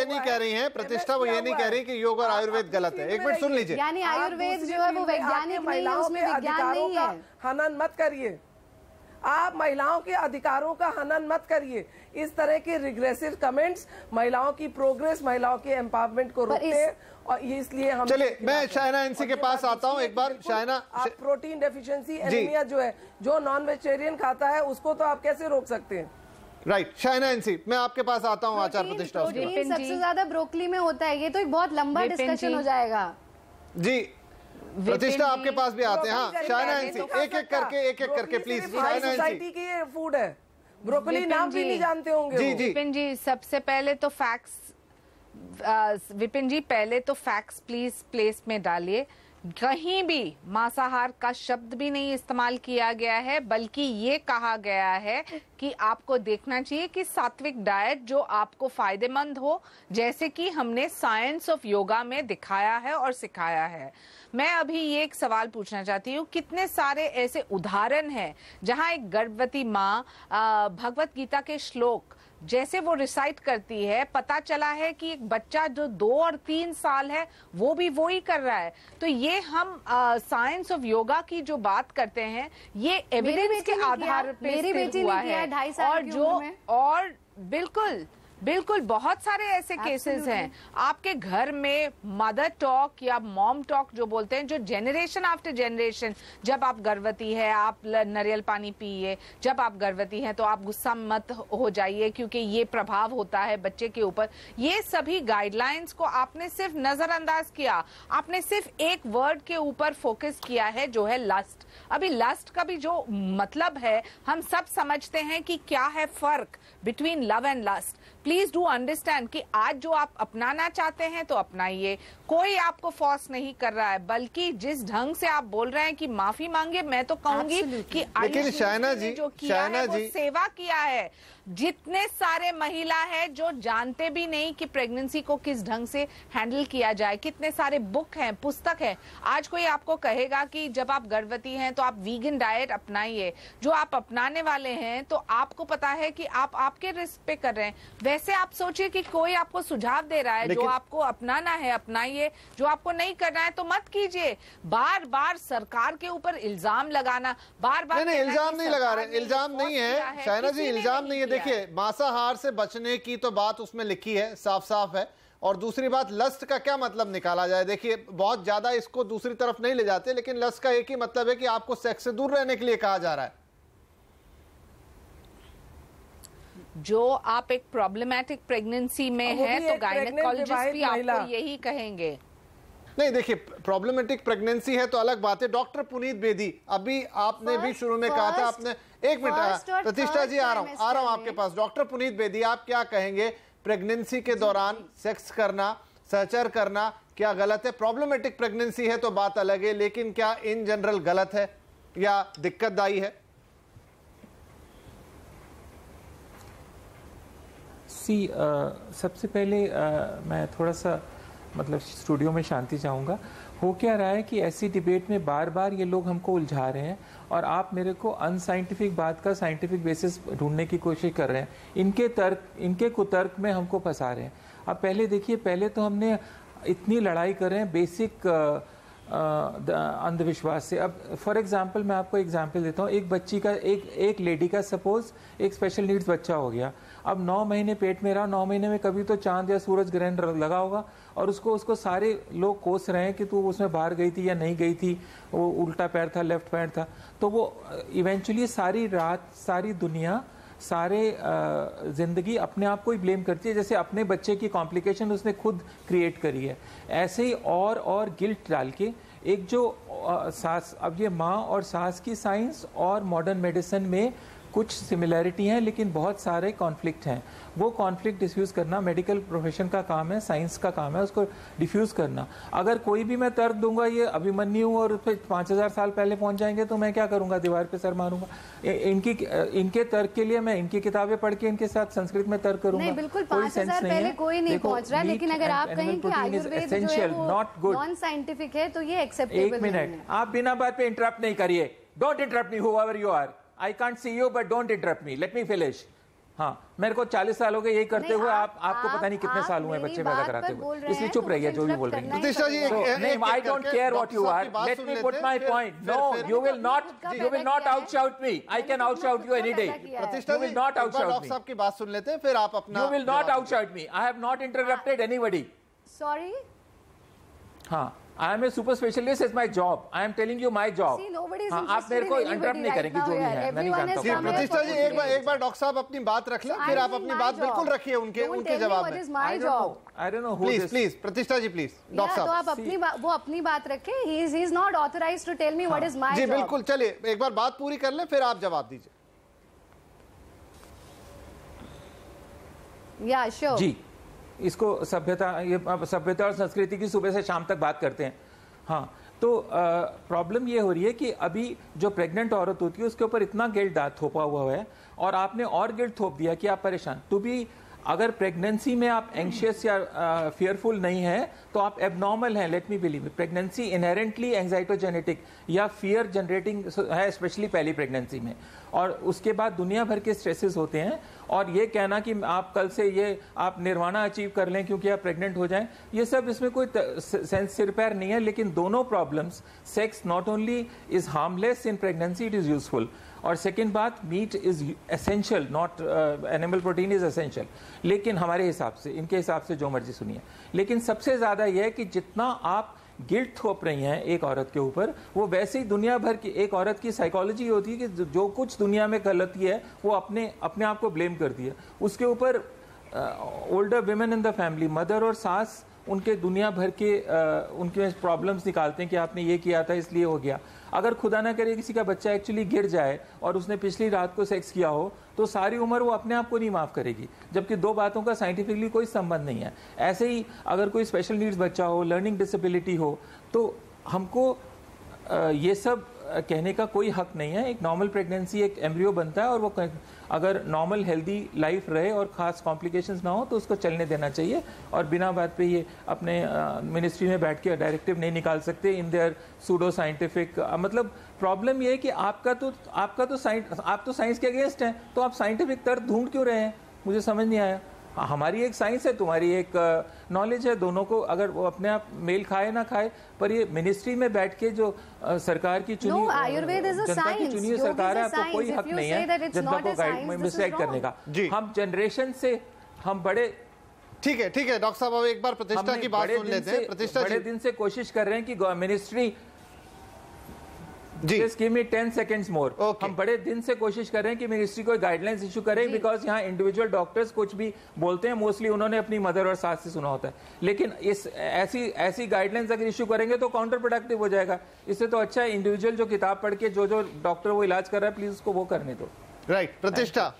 नहीं कह रही हैं प्रतिष्ठा, वो ये नहीं कह रही कि योग और आयुर्वेद गलत है। एक मिनट सुन लीजिए। यानी आयुर्वेद जो है वो वैज्ञानिक नहीं है, उसमें विज्ञान नहीं है। हनन मत करिए, आप महिलाओं के अधिकारों का हनन मत करिए। इस तरह के रिग्रेसिव कमेंट्स महिलाओं की प्रोग्रेस, महिलाओं के एम्पावरमेंट को रोकते हैं, और इसलिए हम चलिए मैं शायना एनसी के पास आता हूं एक बार। शायना, आप प्रोटीन डेफिशिएंसी एनीमिया जो है, जो नॉन वेजिटेरियन खाता है उसको तो आप कैसे रोक सकते हैं? राइट, शायना एनसी, मैं आपके पास आता हूं। आचार प्रतिष्ठा सबसे ज्यादा ब्रोकली में होता है, ये तो एक बहुत लंबा डिस्कशन हो जाएगा। जी प्रतिष्ठा आपके पास भी आते हैं। हाँ शायना एनसी, एक एक करके प्लीज। सोसाइटी की ये फूड है, ब्रोकली नाम भी नहीं जानते होंगे। जी जी विपिन जी, सबसे पहले तो फैक्ट्स, विपिन जी पहले तो फैक्ट्स प्लीज प्लेस में डालिए। कहीं भी मांसाहार का शब्द भी नहीं इस्तेमाल किया गया है, बल्कि ये कहा गया है कि आपको देखना चाहिए कि सात्विक डाइट जो आपको फायदेमंद हो, जैसे कि हमने साइंस ऑफ योगा में दिखाया है और सिखाया है। मैं अभी ये एक सवाल पूछना चाहती हूँ, कितने सारे ऐसे उदाहरण हैं जहां एक गर्भवती माँ भगवत गीता के श्लोक जैसे वो रिसाइट करती है, पता चला है कि एक बच्चा जो 2 और 3 साल है वो भी वो ही कर रहा है। तो ये हम साइंस ऑफ योगा की जो बात करते हैं, ये एविडेंस के आधार पे हुआ है। और बिल्कुल बहुत सारे ऐसे केसेस हैं। आपके घर में मदर टॉक या मॉम टॉक जो बोलते हैं, जो जेनरेशन आफ्टर जेनरेशन, जब आप गर्भवती है आप नारियल पानी पिए, जब आप गर्भवती हैं तो आप गुस्सा मत हो जाइए क्योंकि ये प्रभाव होता है बच्चे के ऊपर। ये सभी गाइडलाइंस को आपने सिर्फ नजरअंदाज किया, आपने सिर्फ एक वर्ड के ऊपर फोकस किया है जो है लस्ट। अभी लस्ट का भी जो मतलब है हम सब समझते हैं कि क्या है फर्क between love and lust. Please do understand कि आज जो आप अपनाना चाहते हैं तो अपनाइए, कोई आपको फोर्स नहीं कर रहा है, बल्कि जिस ढंग से आप बोल रहे हैं कि माफी मांगे, मैं तो कहूंगी कि लेकिन शायना जी, जो किया है वो सेवा किया है। जितने सारे महिला है जो जानते भी नहीं कि प्रेगनेंसी को किस ढंग से हैंडल किया जाए, कितने सारे बुक हैं, पुस्तक है। आज कोई आपको कहेगा कि जब आप गर्भवती हैं तो आप वीगन डाइट अपनाइए, जो आप अपनाने वाले हैं तो आपको पता है कि आप आपके रिस्क पे कर रहे हैं। वैसे आप सोचिए कि कोई आपको सुझाव दे रहा है, जो आपको अपनाना है अपनाइए, जो आपको नहीं करना है तो मत कीजिए। बार बार सरकार के ऊपर इल्जाम लगाना, बार बार नहीं इल्जाम नहीं लगा रहे, इल्जाम नहीं है शायना जी, इल्जाम नहीं है। देखिए मांसाहार से बचने की तो बात उसमें लिखी है, साफ साफ है। और दूसरी बात, लस्ट का क्या मतलब निकाला जाए? देखिए बहुत ज्यादा इसको दूसरी तरफ नहीं ले जाते, लेकिन लस्ट का एक ही मतलब है कि आपको सेक्स से दूर रहने के लिए कहा जा रहा है। जो आप एक प्रॉब्लमेटिक प्रेगनेंसी में है तो गायनेकोलॉजिस्ट भी आपको यही कहेंगे। नहीं देखिए, प्रॉब्लमेटिक प्रेगनेंसी है तो अलग बात है। डॉक्टर पुनीत बेदी, अभी आपने भी शुरू में कहा था, आपने एक मिनट प्रतिष्ठा जी, आ रहा हूं आपके पास। डॉक्टर पुनीत बेदी, आप क्या कहेंगे? प्रेगनेंसी के दौरान सेक्स करना, सहचर करना क्या गलत है? प्रॉब्लमेटिक प्रेगनेंसी है तो बात अलग है, लेकिन क्या इन जनरल गलत है या दिक्कतदायी है? सबसे पहले मैं थोड़ा सा मतलब स्टूडियो में शांति चाहूँगा। हो क्या रहा है कि ऐसी डिबेट में बार बार ये लोग हमको उलझा रहे हैं और आप मेरे को अनसाइंटिफिक बात का साइंटिफिक बेसिस ढूंढने की कोशिश कर रहे हैं। इनके कुतर्क में हमको फंसा रहे हैं। अब पहले देखिए, पहले तो हमने इतनी लड़ाई कर रहे हैं बेसिक अंधविश्वास से। अब फॉर एग्जांपल मैं आपको एग्जांपल देता हूँ। एक बच्ची का एक लेडी का सपोज एक स्पेशल नीड्स बच्चा हो गया। अब 9 महीने पेट में रहा, 9 महीने में कभी तो चांद या सूरज ग्रहण लगा होगा और उसको सारे लोग कोस रहे हैं कि तू उसमें बाहर गई थी या नहीं गई थी, वो उल्टा पैर था, लेफ्ट पैर था। तो वो इवेंचुअली सारी रात सारी दुनिया सारे जिंदगी अपने आप को ही ब्लेम करती है, जैसे अपने बच्चे की कॉम्प्लिकेशन उसने खुद क्रिएट करी है। ऐसे ही और गिल्ट डाल के एक जो सास, अब ये माँ और सास की साइंस और मॉडर्न मेडिसिन में कुछ सिमिलैरिटी हैं लेकिन बहुत सारे कॉन्फ्लिक्ट हैं। वो कॉन्फ्लिक्ट डिफ्यूज करना मेडिकल प्रोफेशन का काम है, साइंस का काम है उसको डिफ्यूज करना। अगर कोई भी मैं तर्क दूंगा ये अभिमन्यु और फिर 5000 साल पहले पहुंच जाएंगे तो मैं क्या करूंगा, दीवार पे सर मारूंगा। इनके तर्क के लिए मैं इनकी किताबें पढ़ के इनके साथ संस्कृत में तर्क करूंगा। नहीं, बिल्कुल 5000 पहले कोई नहीं पहुंच रहा, लेकिन अगर आप कहें कि आयुर्वेद जो है वो नॉन साइंटिफिक है तो ये एक्सेप्टेबल नहीं है। एक मिनट, आप बिना बात पे इंटरप्ट नहीं करिए। Don't interrupt me whoever you are. I can't see you, but don't interrupt me. Let me finish. हाँ, मेरे को 40 साल हो गए यही करते हुए। आपको पता नहीं कितने साल हुए बच्चे पैदा कराते हुए, इसलिए चुप रहिए जो भी बोल रही हैं। प्रतिष्ठा जी, I don't care what you are. Let me put my point. No, you will not outshout me. I can outshout you any day. प्रतिष्ठा You will not outshout doctor me. साहब की बात सुन लेते हैं, फिर आप अपना। You will not outshout me. I have not interrupted anybody. Sorry. हाँ, I am a super specialist. It's my job. I am telling you my job. See, nobody is आप मेरे को इंटरप्ट नहीं करेंगे जो भी है, मैं नहीं जानता हूँ। प्रतिष्ठा जी, एक बार डॉक्टर साहब अपनी बात रख लें, फिर आप अपनी बात बिल्कुल रखिए उनके जवाब में। I don't know who this. Please प्रतिष्ठा जी, प्लीज डॉक्टर साहब। तो आप अपनी बात रखें। He is not authorized to tell me what is my job. जी बिल्कुल, चलिए एक बार बात पूरी कर लें, फिर आप जवाब दीजिए। Yeah, sure. जी, इसको सभ्यता और संस्कृति की सुबह से शाम तक बात करते हैं। हाँ, तो प्रॉब्लम ये हो रही है कि अभी जो प्रेग्नेंट औरत होती है उसके ऊपर इतना गिल्ट थोपा हुआ है और आपने और गिल्ट थोप दिया कि आप परेशान। तो भी अगर प्रेगनेंसी में आप एंशियस या फियरफुल नहीं है तो आप एबनॉर्मल हैं। Let me believe, pregnancy inherently anxietogenetic या फियर जनरेटिंग है, स्पेशली पहली प्रेगनेंसी में। और उसके बाद दुनिया भर के स्ट्रेसेस होते हैं और ये कहना कि आप कल से ये आप निर्वाणा अचीव कर लें क्योंकि आप प्रेग्नेंट हो जाएं, ये सब इसमें कोई सेंस सिर पैर नहीं है। लेकिन दोनों problems, sex not only is harmless in pregnancy, it is useful. और सेकेंड बात, meat is essential, not animal protein is essential. लेकिन हमारे हिसाब से, इनके हिसाब से जो मर्जी सुनिए, लेकिन सबसे ज्यादा यह है कि जितना आप गिल्ट थोप रही हैं एक औरत के ऊपर, वो वैसे ही दुनिया भर की एक औरत की साइकोलॉजी होती है कि जो कुछ दुनिया में गलती है वो अपने आप को ब्लेम करती है। उसके ऊपर older women in the family, mother और सास, उनके दुनिया भर के उनके प्रॉब्लम्स निकालते हैं कि आपने ये किया था इसलिए हो गया। अगर खुदा ना करे किसी का बच्चा एक्चुअली गिर जाए और उसने पिछली रात को सेक्स किया हो तो सारी उम्र वो अपने आप को नहीं माफ करेगी, जबकि दो बातों का साइंटिफिकली कोई संबंध नहीं है। ऐसे ही अगर कोई स्पेशल नीड्स बच्चा हो, लर्निंग डिसेबिलिटी हो, तो हमको ये सब कहने का कोई हक नहीं है। एक नॉर्मल प्रेगनेंसी एक एम्ब्रियो बनता है और वो अगर नॉर्मल हेल्दी लाइफ रहे और खास कॉम्प्लिकेशंस ना हो तो उसको चलने देना चाहिए। और बिना बात पे ये अपने मिनिस्ट्री में बैठ के डायरेक्टिव नहीं निकाल सकते इन देयर सूडो साइंटिफिक। मतलब प्रॉब्लम ये है कि आप तो साइंस के अगेंस्ट हैं, तो आप साइंटिफिक तर्क ढूंढ क्यों रहे हैं, मुझे समझ नहीं आया। हमारी एक साइंस है, तुम्हारी एक नॉलेज है, दोनों को अगर वो अपने आप मेल खाए ना खाए, पर ये मिनिस्ट्री में बैठ के जो सरकार की चुनी जनता की चुनी हुई सरकार है, आपको कोई हक नहीं है जनता को मिसगाइड करने का। हम जनरेशन से हम बड़े ठीक है डॉक्टर साहब, अब एक बार प्रतिष्ठा की बात सुन लेते हैं। प्रतिष्ठा बड़े दिन से कोशिश कर रहे हैं कि ministry Just give me 10 seconds more. हम बड़े दिन से कोशिश कर रहे हैं कि मिनिस्ट्री को गाइडलाइंस इशू करे, बिकॉज यहाँ इंडिविजुअल डॉक्टर्स कुछ भी बोलते हैं, मोस्टली उन्होंने अपनी मदर और सास से सुना होता है। लेकिन इस ऐसी गाइडलाइंस अगर इशू करेंगे तो काउंटर प्रोडक्टिव हो जाएगा। इससे तो अच्छा है इंडिविजुअल जो किताब पढ़ के जो डॉक्टर वो इलाज कर रहा है, प्लीज उसको वो करने दो। राइट, प्रतिष्ठा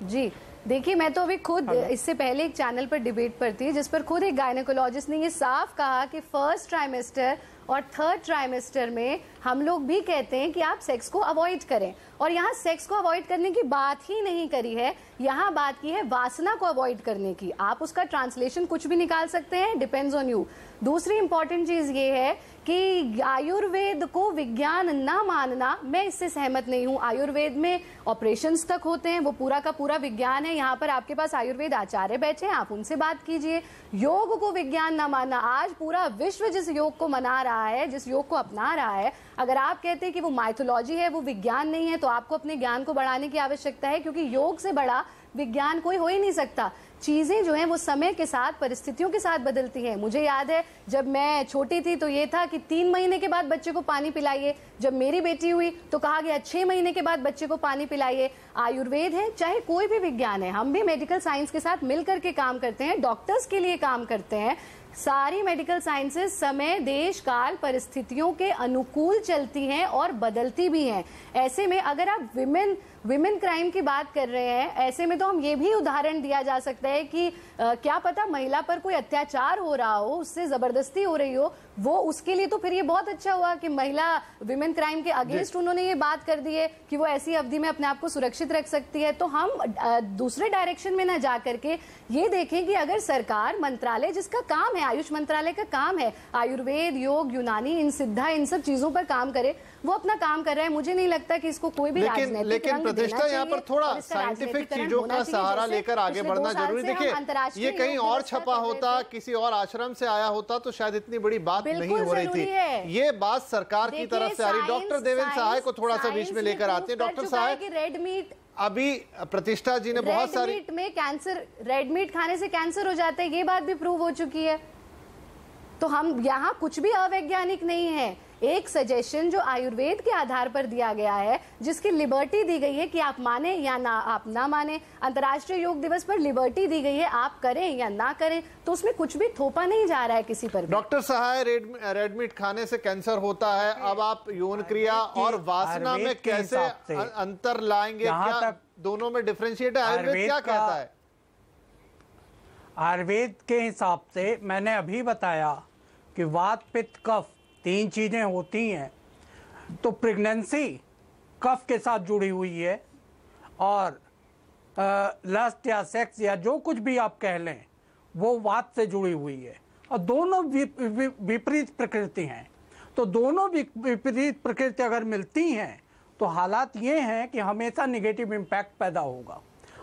जी देखिए, मैं तो अभी खुद इससे पहले एक चैनल पर डिबेट पर थी जिस पर खुद एक गायनेकोलॉजिस्ट ने ये साफ कहा कि फर्स्ट ट्राइमेस्टर और थर्ड ट्राइमेस्टर में हम लोग भी कहते हैं कि आप सेक्स को अवॉइड करें, और यहाँ सेक्स को अवॉइड करने की बात ही नहीं करी है, यहाँ बात की है वासना को अवॉइड करने की। आप उसका ट्रांसलेशन कुछ भी निकाल सकते हैं, डिपेंड्स ऑन यू। दूसरी इंपॉर्टेंट चीज ये है कि आयुर्वेद को विज्ञान ना मानना, मैं इससे सहमत नहीं हूँ। आयुर्वेद में ऑपरेशंस तक होते हैं, वो पूरा का पूरा विज्ञान है। यहाँ पर आपके पास आयुर्वेद आचार्य बैठे हैं, आप उनसे बात कीजिए। योग को विज्ञान ना मानना, आज पूरा विश्व जिस योग को मना रहा है, जिस योग को अपना रहा है, अगर आप कहते हैं कि वो माइथोलॉजी है, वो विज्ञान नहीं है, तो आपको अपने ज्ञान को बढ़ाने की आवश्यकता है, क्योंकि योग से बड़ा विज्ञान कोई हो ही नहीं सकता। चीजें जो हैं वो समय के साथ, परिस्थितियों के साथ बदलती हैं। मुझे याद है जब मैं छोटी थी तो ये था कि 3 महीने के बाद बच्चे को पानी पिलाइए। जब मेरी बेटी हुई तो कहा गया 6 महीने के बाद बच्चे को पानी पिलाइए। आयुर्वेद है, चाहे कोई भी विज्ञान है, हम भी मेडिकल साइंस के साथ मिलकर के काम करते हैं, डॉक्टर्स के लिए काम करते हैं। सारी मेडिकल साइंसेस समय, देश, काल, परिस्थितियों के अनुकूल चलती हैं और बदलती भी हैं। ऐसे में अगर आप विमेन क्राइम की बात कर रहे हैं, ऐसे में तो हम ये भी उदाहरण दिया जा सकता है कि क्या पता महिला पर कोई अत्याचार हो रहा हो, उससे जबरदस्ती हो रही हो, वो उसके लिए तो फिर ये बहुत अच्छा हुआ कि महिला विमेन क्राइम के अगेंस्ट उन्होंने ये बात कर दी है कि वो ऐसी अवधि में अपने आप को सुरक्षित रख सकती है। तो हम दूसरे डायरेक्शन में ना जा करके ये देखें कि अगर सरकार, मंत्रालय जिसका काम है, आयुष मंत्रालय का काम है आयुर्वेद, योग, यूनानी, इन सिद्धा, इन सब चीजों पर काम करे, वो अपना काम कर रहा है। मुझे नहीं लगता कि इसको कोई भी लेकिन प्रतिष्ठा यहाँ पर थोड़ा साइंटिफिक चीजों का सहारा लेकर आगे बढ़ना जरूरी। देखिए, ये कहीं और छपा होता, किसी और आश्रम से आया होता तो शायद इतनी बड़ी बात नहीं हो रही थी। ये बात सरकार की तरफ से आ रही। डॉक्टर देवेंद्र सहाय को थोड़ा सा बीच में लेकर आते हैं। डॉक्टर सहाय, रेड मीट, अभी प्रतिष्ठा जी ने बहुत सारी, रेड मीट में कैंसर, रेड मीट खाने से कैंसर हो जाता है, ये बात भी प्रूव हो चुकी है। तो हम यहाँ कुछ भी अवैज्ञानिक नहीं है। एक सजेशन जो आयुर्वेद के आधार पर दिया गया है, जिसकी लिबर्टी दी गई है कि आप माने या ना, आप ना माने। अंतर्राष्ट्रीय योग दिवस पर लिबर्टी दी गई है, आप करें या ना करें, तो उसमें कुछ भी थोपा नहीं जा रहा है किसी पर। डॉक्टर सहाय, रेड मीट खाने से कैंसर होता है, अब आप यौन क्रिया और वासना में कैसे अंतर लाएंगे? क्या दोनों में डिफरेंशिएट है? आयुर्वेद क्या कहता है? आयुर्वेद के हिसाब से मैंने अभी बताया कि वात, पित्त, कफ 3 चीजें होती हैं। तो प्रेगनेंसी कफ के साथ जुड़ी हुई है, और लस्ट या सेक्स या जो कुछ भी आप कह लें वो वात से जुड़ी हुई है, और दोनों विपरीत प्रकृति हैं। तो दोनों विपरीत प्रकृति अगर मिलती हैं तो हालात ये हैं कि हमेशा नेगेटिव इम्पैक्ट पैदा होगा,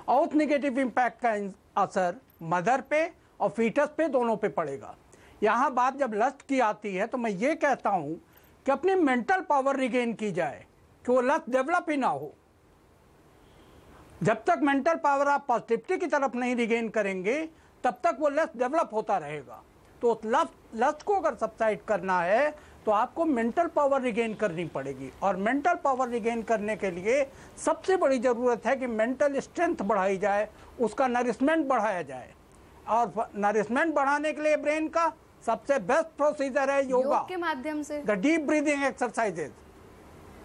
और उस नेगेटिव इम्पैक्ट का असर मदर पे और फीटस पे, दोनों पे पड़ेगा। यहाँ बात जब लस्ट की आती है तो मैं ये कहता हूँ कि अपनी मेंटल पावर रिगेन की जाए, कि वो लस्ट डेवलप ही ना हो। जब तक मेंटल पावर आप पॉजिटिविटी की तरफ नहीं रिगेन करेंगे, तब तक वो लस्ट डेवलप होता रहेगा। तो उस लस्ट को अगर सबसाइड करना है तो आपको मेंटल पावर रिगेन करनी पड़ेगी, और मेंटल पावर रिगेन करने के लिए सबसे बड़ी ज़रूरत है कि मेंटल स्ट्रेंथ बढ़ाई जाए, उसका नरिशमेंट बढ़ाया जाए। और नरिशमेंट बढ़ाने के लिए ब्रेन का सबसे बेस्ट प्रोसीजर है योगा के माध्यम से, द डीप ब्रीदिंग एक्सरसाइजेज,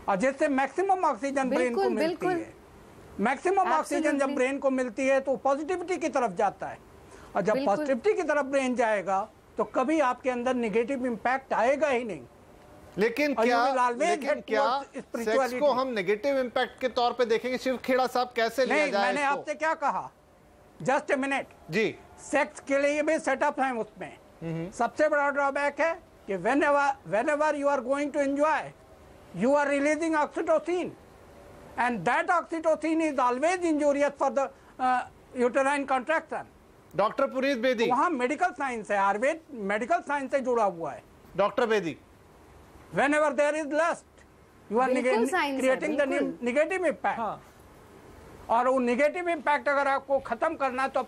और जिससे मैक्सिमम ऑक्सीजन ब्रेन को मिलती है। मैक्सिमम ऑक्सीजन जब ब्रेन को मिलती है तो पॉजिटिविटी की तरफ जाता है, और जब पॉजिटिविटी की तरफ ब्रेन जाएगा तो कभी आपके अंदर नेगेटिव इम्पैक्ट आएगा ही नहीं। लेकिन क्या सेक्स को हम नेगेटिव इम्पैक्ट के तौर पे देखेंगे? शिव खेड़ा साहब, कैसे लिया जाए? मैंने आपसे क्या कहा, जस्ट ए मिनट जी। सेक्स के लिए भी सेटअप है उसमें। सबसे बड़ा ड्रॉबैक है कि whenever you are going to enjoy, you are releasing oxytocin, and that oxytocin is always injurious for the uterine contraction. Doctor Puneet Bedi, वहाँ मेडिकल साइंस है, आयुर्वेद मेडिकल साइंस से जुड़ा हुआ है। Doctor Bedi, whenever there is lust, you are creating the negative impact. और वो negative impact अगर आपको खत्म करना है तो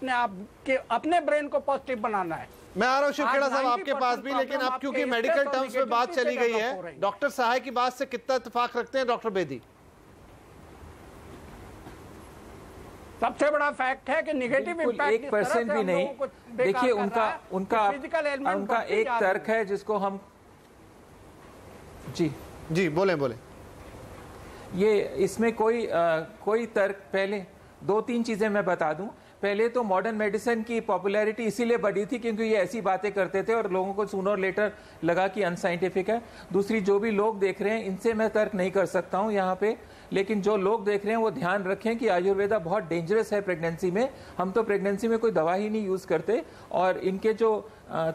अपने ब्रेन को पॉजिटिव बनाना है। मैं आ रहा हूँ शिवखेड़ा साहब आपके पास भी, लेकिन आप क्योंकि मेडिकल टर्म्स में बात चली गई है, डॉक्टर सहाय की बात से कितना इत्तेफाक रखते हैं डॉक्टर बेदी? सबसे बड़ा फैक्ट है कि नेगेटिव इम्पैक्ट 1% भी नहीं। देखिए, उनका एक तर्क है जिसको हम जी बोले ये इसमें कोई तर्क, पहले 2-3 चीजें मैं बता दूं। पहले तो मॉडर्न मेडिसिन की पॉपुलैरिटी इसीलिए बढ़ी थी क्योंकि ये ऐसी बातें करते थे और लोगों को सूनर और लेटर लगा कि अनसाइंटिफिक है। दूसरी, जो भी लोग देख रहे हैं इनसे मैं तर्क नहीं कर सकता हूं यहाँ पे, लेकिन जो लोग देख रहे हैं वो ध्यान रखें कि आयुर्वेदा बहुत डेंजरस है प्रेगनेंसी में। हम तो प्रेगनेंसी में कोई दवा ही नहीं यूज करते और इनके जो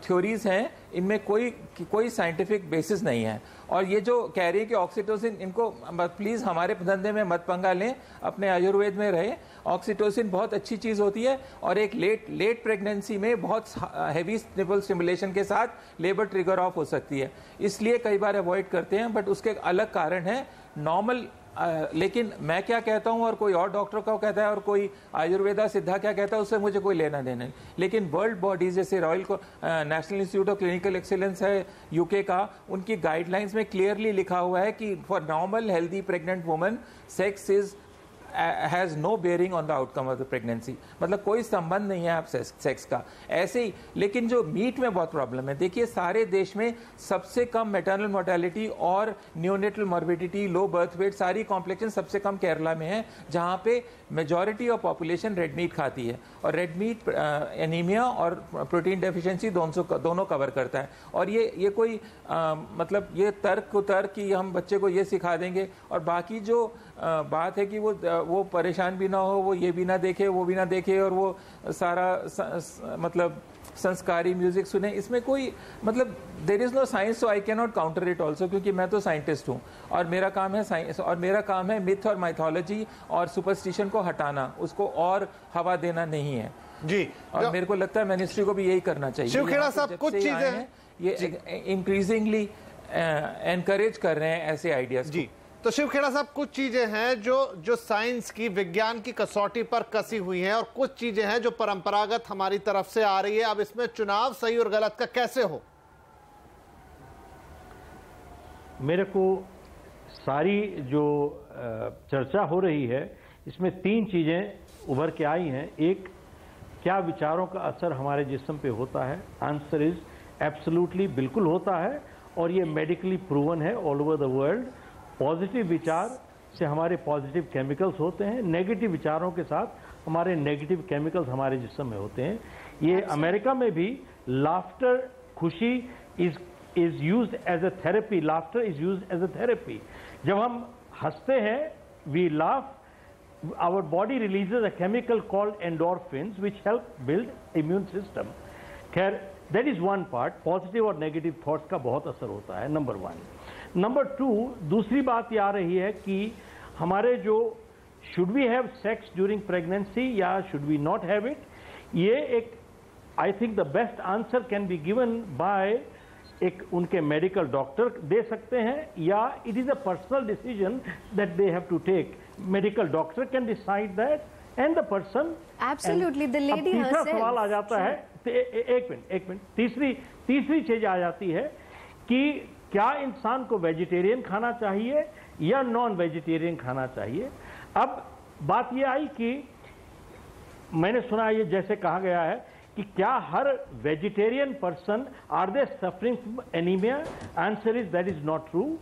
थ्योरीज हैं इनमें कोई साइंटिफिक बेसिस नहीं है। और ये जो कह रही है कि ऑक्सीटोसिन, इनको प्लीज हमारे धंधे में मत पंगा लें, अपने आयुर्वेद में रहे। ऑक्सीटोसिन बहुत अच्छी चीज होती है और एक लेट प्रेगनेंसी में बहुत हैवी निपल स्टिमुलेशन के साथ लेबर ट्रिगर ऑफ हो सकती है, इसलिए कई बार अवॉइड करते हैं, बट उसके अलग कारण है नॉर्मल। लेकिन मैं क्या कहता हूं और कोई और डॉक्टर क्या कहता है और कोई आयुर्वेदा सिद्धा क्या कहता है उससे मुझे कोई लेना देना नहीं। लेकिन वर्ल्ड बॉडीज जैसे Royal National Institute of Clinical Excellence है यूके का, उनकी गाइडलाइंस में क्लियरली लिखा हुआ है कि for normal healthy pregnant woman sex is has no bearing on the outcome of the pregnancy, मतलब कोई संबंध नहीं है आप सेक्स का। ऐसे ही लेकिन जो मीट में बहुत प्रॉब्लम है, देखिए सारे देश में सबसे कम मैटरनल मोर्टेलिटी और neonatal morbidity, low birth weight, सारी कॉम्प्लेक्शन सबसे कम केरला में है, जहां पे majority of population red meat खाती है और रेड मीट एनीमिया और प्रोटीन डेफिशिएंसी दोनों कवर करता है। और ये कोई मतलब ये तर्क कि हम बच्चे को ये सिखा देंगे और बाकी जो बात है कि वो परेशान भी ना हो, वो ये भी ना देखे, वो भी ना देखे और वो सारा मतलब संस्कारी म्यूजिक सुने, इसमें कोई मतलब there is no science, so I can not counter it also, क्योंकि मैं तो साइंटिस्ट हूँ और मेरा काम है साइंस और मेरा काम है मिथ और माइथोलॉजी और सुपरस्टिशन को हटाना, उसको और हवा देना नहीं है जी। और मेरे को लगता है मिनिस्ट्री को भी यही करना चाहिए। शिवखेड़ा साहब, कुछ चीजें हैं ये इंक्रीजिंगली एनकरेज कर रहे हैं ऐसे आइडियाज जी। तो शिवखेड़ा साहब, कुछ चीजें हैं जो साइंस की, विज्ञान की कसौटी पर कसी हुई हैं और कुछ चीजें हैं जो परंपरागत हमारी तरफ से आ रही है। अब इसमें चुनाव सही और गलत का कैसे हो? मेरे को सारी जो चर्चा हो रही है इसमें तीन चीजें उभर के आई हैं। एक, क्या विचारों का असर हमारे जिस्म पे होता है? आंसर इज एब्सोल्युटली, बिल्कुल होता है और ये मेडिकली प्रूवन है all over the world. Positive विचार से हमारे पॉजिटिव केमिकल्स होते हैं, नेगेटिव विचारों के साथ हमारे नेगेटिव केमिकल्स हमारे जिस्म में होते हैं। ये अमेरिका में भी लाफ्टर, खुशी is used as a therapy, laughter is used as a therapy. जब हम हंसते हैं, we laugh, our body releases a chemical called endorphins which help build immune system. खैर, that is one part, positive और negative thoughts का बहुत असर होता है, नंबर वन। नंबर टू, दूसरी बात ये आ रही है कि हमारे जो should we have sex during pregnancy या should we not have it, ये एक I think the best answer can be given by एक उनके मेडिकल डॉक्टर दे सकते हैं, या it is a personal decision that they have to take. Medical doctor can decide that and the person. Absolutely, the lady herself. तीसरा सवाल आ जाता है, एक मिनट, तीसरी चीज आ जाती है कि क्या इंसान को वेजिटेरियन खाना चाहिए या नॉन वेजिटेरियन खाना चाहिए। अब बात यह आई कि मैंने सुना ये जैसे कहा गया है कि क्या हर vegetarian person are they suffering from anaemia? Answer is that is not true.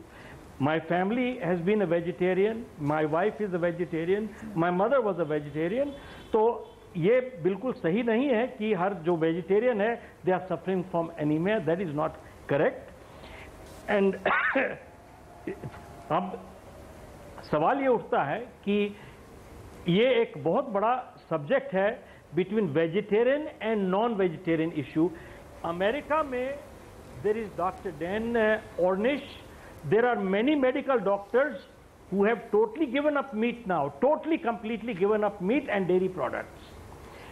My family has been a vegetarian, my wife is a vegetarian, my mother was a vegetarian. तो ये बिल्कुल सही नहीं है कि हर जो वेजिटेरियन है they are suffering from anaemia, that is not correct. And अब सवाल ये उठता है कि ये एक बहुत बड़ा सब्जेक्ट है between vegetarian and non vegetarian issue. America में there is doctor Dean Ornish, there are many medical doctors who have totally given up meat now, totally completely given up meat and dairy products.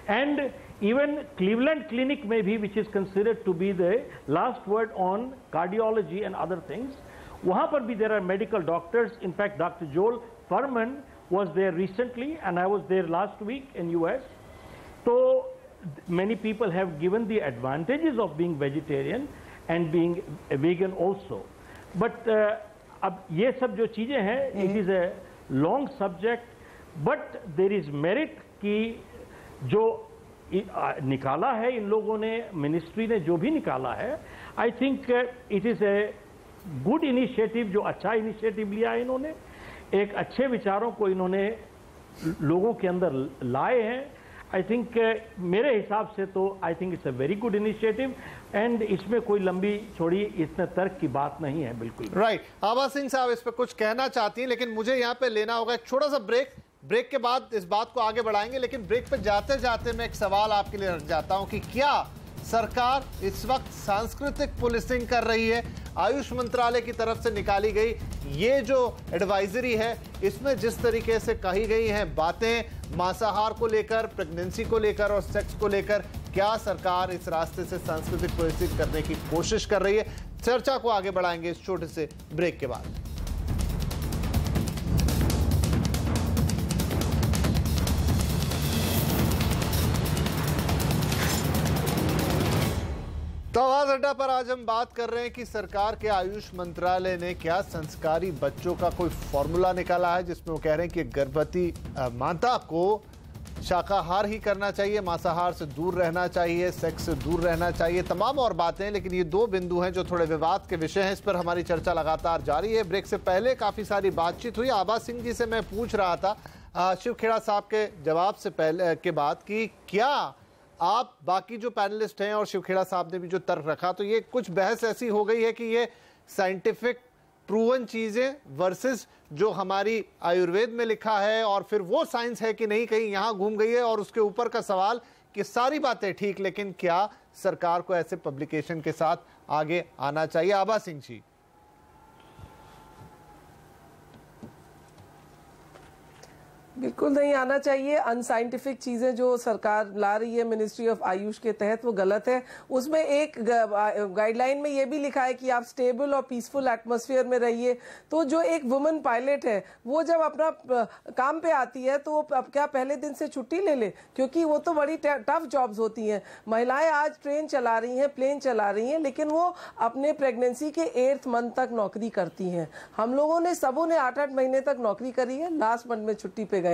And even Cleveland Clinic maybe, which is considered to be the last word on cardiology and other things, wahan par bhi there are medical doctors. In fact, Dr. Joel Furman was there recently and I was there last week in US. So many people have given the advantages of being vegetarian and being a vegan also. But अब ये सब जो चीजें हैं, it is a long subject, but there is merit कि जो निकाला है इन लोगों ने, मिनिस्ट्री ने जो भी निकाला है, I think it is a good initiative, जो अच्छा इनिशिएटिव लिया है इन्होंने, एक अच्छे विचारों को इन्होंने लोगों के अंदर लाए हैं। आई थिंक मेरे हिसाब से तो I think it's a very good initiative and इसमें कोई लंबी चौड़ी इसमें तर्क की बात नहीं है बिल्कुल। राइट। आभा सिंह साहब इस पर कुछ कहना चाहती हैं, लेकिन मुझे यहाँ पे लेना होगा एक छोटा सा ब्रेक के बाद इस बात को आगे बढ़ाएंगे। लेकिन ब्रेक पे जाते जाते मैं एक सवाल आपके लिए रख जाता हूं कि क्या सरकार इस वक्त सांस्कृतिक पुलिसिंग कर रही है? आयुष मंत्रालय की तरफ से निकाली गई ये जो एडवाइजरी है, इसमें जिस तरीके से कही गई हैं बातें मांसाहार को लेकर, प्रेगनेंसी को लेकर और सेक्स को लेकर, क्या सरकार इस रास्ते से सांस्कृतिक पुलिसिंग करने की कोशिश कर रही है? चर्चा को आगे बढ़ाएंगे इस छोटे से ब्रेक के बाद। तो आवाज अड्डा पर आज हम बात कर रहे हैं कि सरकार के आयुष मंत्रालय ने क्या संस्कारी बच्चों का कोई फॉर्मूला निकाला है जिसमें वो कह रहे हैं कि गर्भवती माता को शाकाहार ही करना चाहिए, मांसाहार से दूर रहना चाहिए, सेक्स से दूर रहना चाहिए, तमाम और बातें। लेकिन ये दो बिंदु हैं जो थोड़े विवाद के विषय हैं, इस पर हमारी चर्चा लगातार जारी है। ब्रेक से पहले काफी सारी बातचीत हुई। आभा सिंह जी से मैं पूछ रहा था शिव खेड़ा साहब के जवाब से पहले के बाद कि क्या आप बाकी जो पैनलिस्ट हैं और शिव खेड़ा साहब ने भी जो तर्क रखा, तो ये कुछ बहस ऐसी हो गई है कि ये साइंटिफिक प्रूवन चीजें वर्सेस जो हमारी आयुर्वेद में लिखा है और फिर वो साइंस है कि नहीं, कहीं यहां घूम गई है। और उसके ऊपर का सवाल कि सारी बातें ठीक, लेकिन क्या सरकार को ऐसे पब्लिकेशन के साथ आगे आना चाहिए? आभा सिंह जी। बिल्कुल नहीं आना चाहिए। अनसाइंटिफिक चीजें जो सरकार ला रही है मिनिस्ट्री ऑफ आयुष के तहत, वो गलत है। उसमें एक गाइडलाइन में ये भी लिखा है कि आप स्टेबल और पीसफुल एटमॉस्फेयर में रहिए। तो जो एक वुमेन पायलट है वो जब अपना काम पे आती है तो वो अब क्या पहले दिन से छुट्टी ले ले? क्योंकि वो तो बड़ी टफ जॉब्स होती हैं। महिलाएं आज ट्रेन चला रही हैं, प्लेन चला रही हैं, लेकिन वो अपने प्रेगनेंसी के 8th मंथ तक नौकरी करती हैं। हम लोगों ने सबों ने 8-8 महीने तक नौकरी करी है, लास्ट मंथ में छुट्टी पे गए।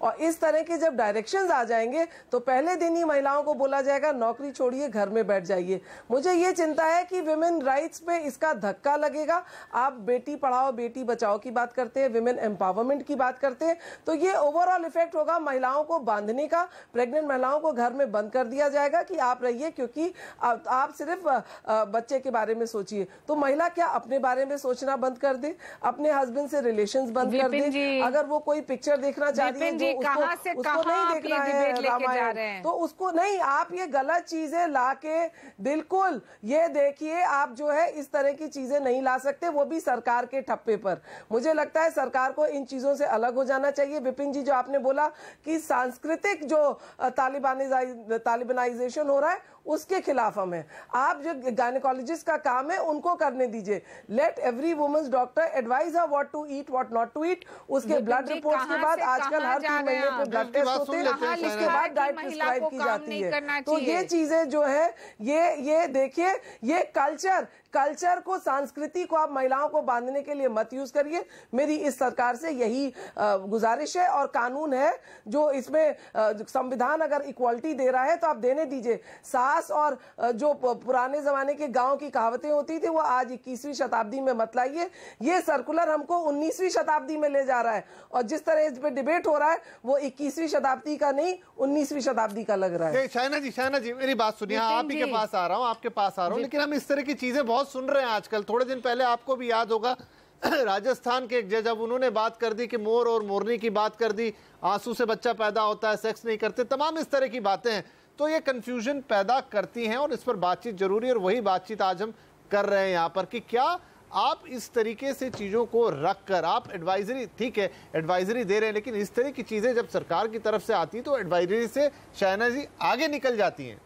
और इस तरह के जब डायरेक्शंस आ जाएंगे तो पहले दिन ही महिलाओं को बोला जाएगा नौकरी छोड़िए, घर में बैठ जाइए। मुझे ये चिंता है कि विमेन राइट्स पे इसका धक्का लगेगा। आप बेटी पढ़ाओ बेटी बचाओ की बात करते हैं, विमेन एम्पावरमेंट की बात करते हैं, तो ये ओवरऑल इफेक्ट होगा महिलाओं को बांधने का। प्रेग्नेंट महिलाओं को घर में बंद कर दिया जाएगा कि आप रहिए, क्योंकि आप सिर्फ बच्चे के बारे में सोचिए। तो महिला क्या अपने बारे में सोचना बंद कर दे, अपने हस्बैंड से रिलेशंस बंद कर दे? अगर वो कोई पिक्चर देखना विपिन जी, कहां से कहां आप ये डिबेट लेके जा रहे हैं? तो उसको नहीं, आप ये गलत चीजें लाके बिल्कुल ये देखिए, आप जो है इस तरह की चीजें नहीं ला सकते, वो भी सरकार के ठप्पे पर। मुझे लगता है सरकार को इन चीजों से अलग हो जाना चाहिए। विपिन जी, जो आपने बोला कि सांस्कृतिक जो तालिबानाइजेशन हो रहा है उसके खिलाफ हम हैं। आप जो गायनेकोलॉजिस्ट का काम है उनको करने दीजिए। Let every women's doctor advise her what to eat, what not to eat. उसके ब्लड रिपोर्ट्स के बाद आजकल हर 3 महीने पे ब्लड टेस्ट होते हैं, उसके बाद डाइट प्रिस्क्राइब की जाती है। तो ये चीजें जो है ये देखिए, ये कल्चर को, संस्कृति को आप महिलाओं को बांधने के लिए मत यूज करिए। मेरी इस सरकार से यही गुजारिश है। और कानून है जो इसमें संविधान अगर इक्वालिटी दे रहा है तो आप देने दीजिए। सास और जो पुराने जमाने के गांव की कहावतें होती थी वो आज 21वीं शताब्दी में मत लाइए। ये सर्कुलर हमको 19वीं शताब्दी में ले जा रहा है। और जिस तरह इस पे डिबेट हो रहा है वो 21वीं शताब्दी का नहीं 19वीं शताब्दी का लग रहा है। शायना जी मेरी बात सुनिए, आप ही के पास आ रहा हूँ, आपके पास आ रहा हूँ। लेकिन हम इस तरह की चीजें बहुत सुन रहे हैं आजकल। थोड़े दिन पहले आपको भी याद होगा राजस्थान के एक जज, जब उन्होंने बात कर दी कि मोर और मोरनी की बात कर दी, आंसू से बच्चा पैदा होता है, सेक्स नहीं करते, तमाम इस तरह की बातें हैं। तो ये कंफ्यूजन पैदा करती हैं और इस पर बातचीत जरूरी है। और वही बातचीत आज हम कर रहे हैं यहाँ पर कि क्या आप इस तरीके से चीजों को रखकर आप एडवाइजरी, ठीक है एडवाइजरी दे रहे हैं, लेकिन इस तरह की चीजें जब सरकार की तरफ से आती है तो एडवाइजरी से शायना जी आगे निकल जाती हैं।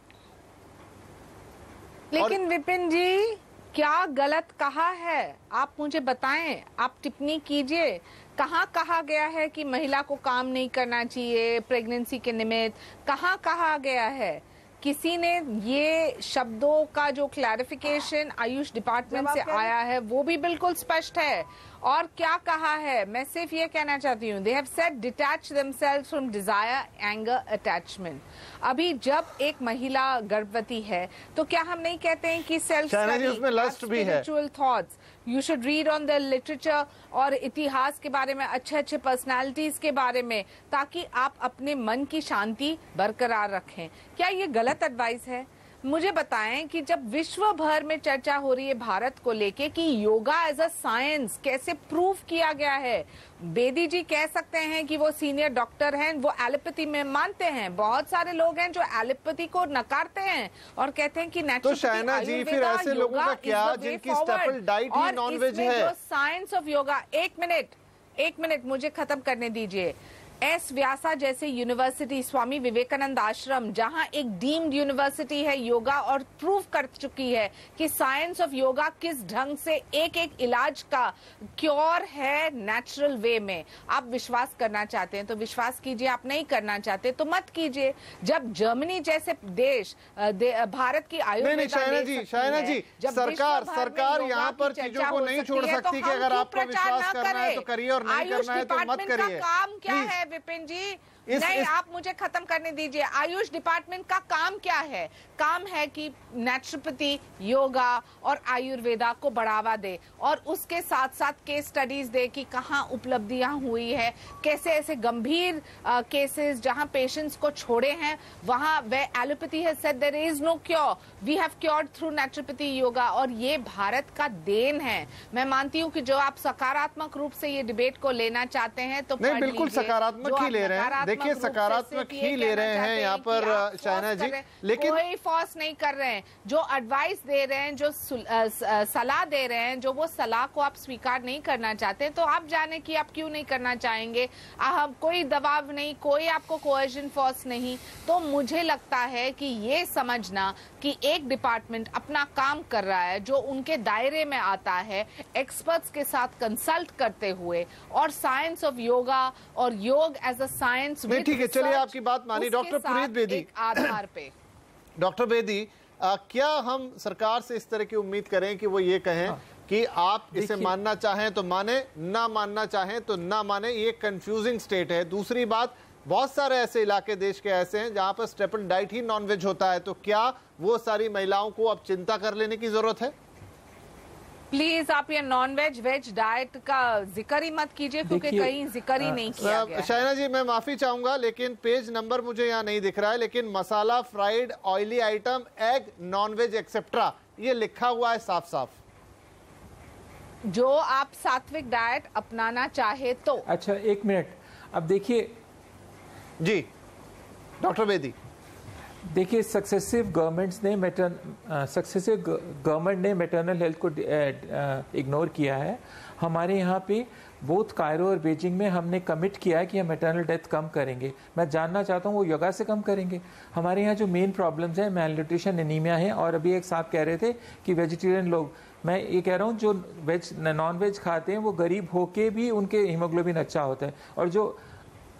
लेकिन विपिन जी, क्या गलत कहा है आप मुझे बताएं, आप टिप्पणी कीजिए। कहाँ कहा गया है कि महिला को काम नहीं करना चाहिए प्रेगनेंसी के निमित्त? कहाँ कहा गया है? किसी ने ये शब्दों का जो क्लैरिफिकेशन आयुष डिपार्टमेंट से आया है वो भी बिल्कुल स्पष्ट है। और क्या कहा है, मैं सिर्फ ये कहना चाहती हूँ, they have said detach themselves from Dzire, anger, attachment. अभी जब एक महिला गर्भवती है तो क्या हम नहीं कहते हैं कि self spiritual thoughts, you should read on the literature और इतिहास के बारे में, अच्छे अच्छे पर्सनालिटीज के बारे में, ताकि आप अपने मन की शांति बरकरार रखें। क्या ये गलत एडवाइस है? मुझे बताएं कि जब विश्व भर में चर्चा हो रही है भारत को लेके कि योगा एज अ साइंस कैसे प्रूव किया गया है, बेदी जी कह सकते हैं कि वो सीनियर डॉक्टर हैं, वो एलोपैथी में मानते हैं, बहुत सारे लोग हैं जो एलोपैथी को नकारते हैं और कहते हैं कि तो शहना जी फिर ऐसे लोगों का क्या जिनकी स्टेपल डाइट ही नॉनवेज है? साइंस ऑफ योगा, एक मिनट मुझे खत्म करने दीजिए। एस व्यासा जैसे यूनिवर्सिटी, स्वामी विवेकानंद आश्रम, जहां एक डीम्ड यूनिवर्सिटी है योगा और प्रूव कर चुकी है कि साइंस ऑफ योगा किस ढंग से एक एक इलाज का क्योर है नेचुरल वे में। आप विश्वास करना चाहते हैं तो विश्वास कीजिए, आप नहीं करना चाहते तो मत कीजिए। जब जर्मनी जैसे देश भारत की शायना जी सरकार यहाँ पर चीजों को नहीं छोड़ सकती कि अगर आपको विश्वास करना है तो करिए और नहीं करना है तो मत करिए। काम क्या है विपिन जी? नहीं, आप मुझे खत्म करने दीजिए। आयुष डिपार्टमेंट का काम क्या है? काम है कि नेचुरोपैथी, योगा और आयुर्वेदा को बढ़ावा दे और उसके साथ साथ केस स्टडीज दे कि कहाँ उपलब्धियां हुई है, कैसे ऐसे गंभीर केसेस जहां पेशेंट्स को छोड़े हैं वहां वे allopathy has said there is no cure, we have cured through naturopathy yoga, और ये भारत का देन है। मैं मानती हूँ कि जो आप सकारात्मक रूप से ये डिबेट को लेना चाहते हैं तो नहीं, बिल्कुल सकारात्मक ही ले रहे हैं। देखिए सकारात्मक ही ले रहे हैं यहाँ पर शहना जी, लेकिन कोई फोर्स नहीं कर रहे हैं। जो एडवाइस दे रहे हैं, जो सलाह दे रहे हैं, जो वो सलाह को आप स्वीकार नहीं करना चाहते तो आप जाने कि आप क्यों नहीं करना चाहेंगे। कोई दबाव नहीं, कोई आपको कोएर्जन फोर्स नहीं। तो मुझे लगता है कि ये समझना कि एक डिपार्टमेंट अपना काम कर रहा है जो उनके दायरे में आता है, एक्सपर्ट्स के साथ कंसल्ट करते हुए, और साइंस ऑफ योगा और योग एज अ साइंस। ठीक है, चलिए आपकी बात मानी। डॉक्टर पुनीत बेदी, आधार पे डॉक्टर बेदी, क्या हम सरकार से इस तरह की उम्मीद करें कि वो ये कहें कि आप इसे मानना चाहें तो माने, ना मानना चाहें तो ना माने? ये कंफ्यूजिंग स्टेट है। दूसरी बात, बहुत सारे ऐसे इलाके देश के ऐसे हैं जहां पर स्टेपल डाइट ही नॉनवेज होता है, तो क्या वो सारी महिलाओं को अब चिंता कर लेने की जरूरत है? प्लीज आप ये नॉन वेज वेज डाइट का जिक्र ही मत कीजिए, क्योंकि कहीं जिक्र ही नहीं किया गया। शहना जी, मैं माफी चाहूंगा लेकिन पेज नंबर मुझे यहाँ नहीं दिख रहा है, लेकिन masala, fried, oily item, egg, non veg etcetera, ये लिखा हुआ है साफ साफ। जो आप सात्विक डाइट अपनाना चाहे तो। अच्छा, एक मिनट, अब देखिए जी डॉक्टर बेदी, देखिए सक्सेसिव गवर्नमेंट ने मैटरनल हेल्थ को इग्नोर किया है। हमारे यहाँ पे बोथ कायरो और बीजिंग में हमने कमिट किया है कि हम मैटरनल डेथ कम करेंगे। मैं जानना चाहता हूँ वो योगा से कम करेंगे। हमारे यहाँ जो मेन प्रॉब्लम्स हैं, मैलन्यूट्रिशन, एनीमिया है, और अभी एक साथ कह रहे थे कि वेजिटेरियन लोग, मैं ये कह रहा हूँ जो नॉन वेज खाते हैं वो गरीब होके भी उनके हीमोग्लोबिन अच्छा होता है, और जो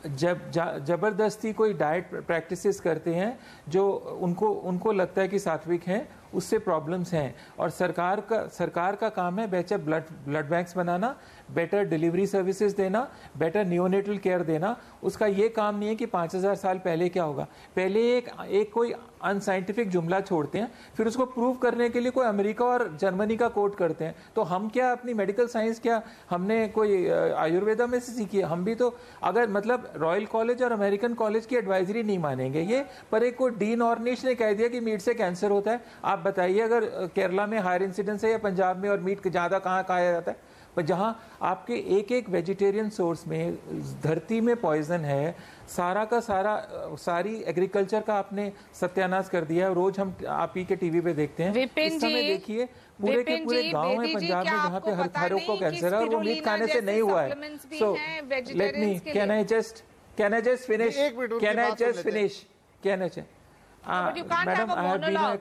जबरदस्ती कोई डाइट प्रैक्टिसेस करते हैं जो उनको लगता है कि सात्विक हैं, उससे प्रॉब्लम्स हैं। और सरकार का काम है बेहतर ब्लड बैंक्स बनाना, बेटर डिलीवरी सर्विसेज देना, बेटर नियोनेटल केयर देना। उसका ये काम नहीं है कि 5000 साल पहले क्या होगा। पहले एक कोई अनसाइंटिफिक जुमला छोड़ते हैं, फिर उसको प्रूव करने के लिए कोई अमेरिका और जर्मनी का कोट करते हैं। तो हम क्या अपनी मेडिकल साइंस क्या हमने कोई आयुर्वेदा में से सीखी है? हम भी तो अगर मतलब रॉयल कॉलेज और अमेरिकन कॉलेज की एडवाइजरी नहीं मानेंगे ये, पर एक कोई डीन ऑर्निश ने कह दिया कि मीट से कैंसर होता है। आप बताइए, अगर केरला में हायर इंसिडेंस है या पंजाब में, और मीट ज़्यादा कहाँ खाया जाता है? पर जहाँ आपके एक वेजिटेरियन सोर्स में धरती में पॉइजन है, सारा का सारी एग्रीकल्चर का आपने सत्यानाश कर दिया है। रोज हम आप ही के टीवी पे देखते हैं। इस समय देखिए पूरे के पूरे गांव है पंजाब में जहाँ पे हर को कैंसर है, और वो मीट खाने से नहीं हुआ है। So let me can I just finish madam,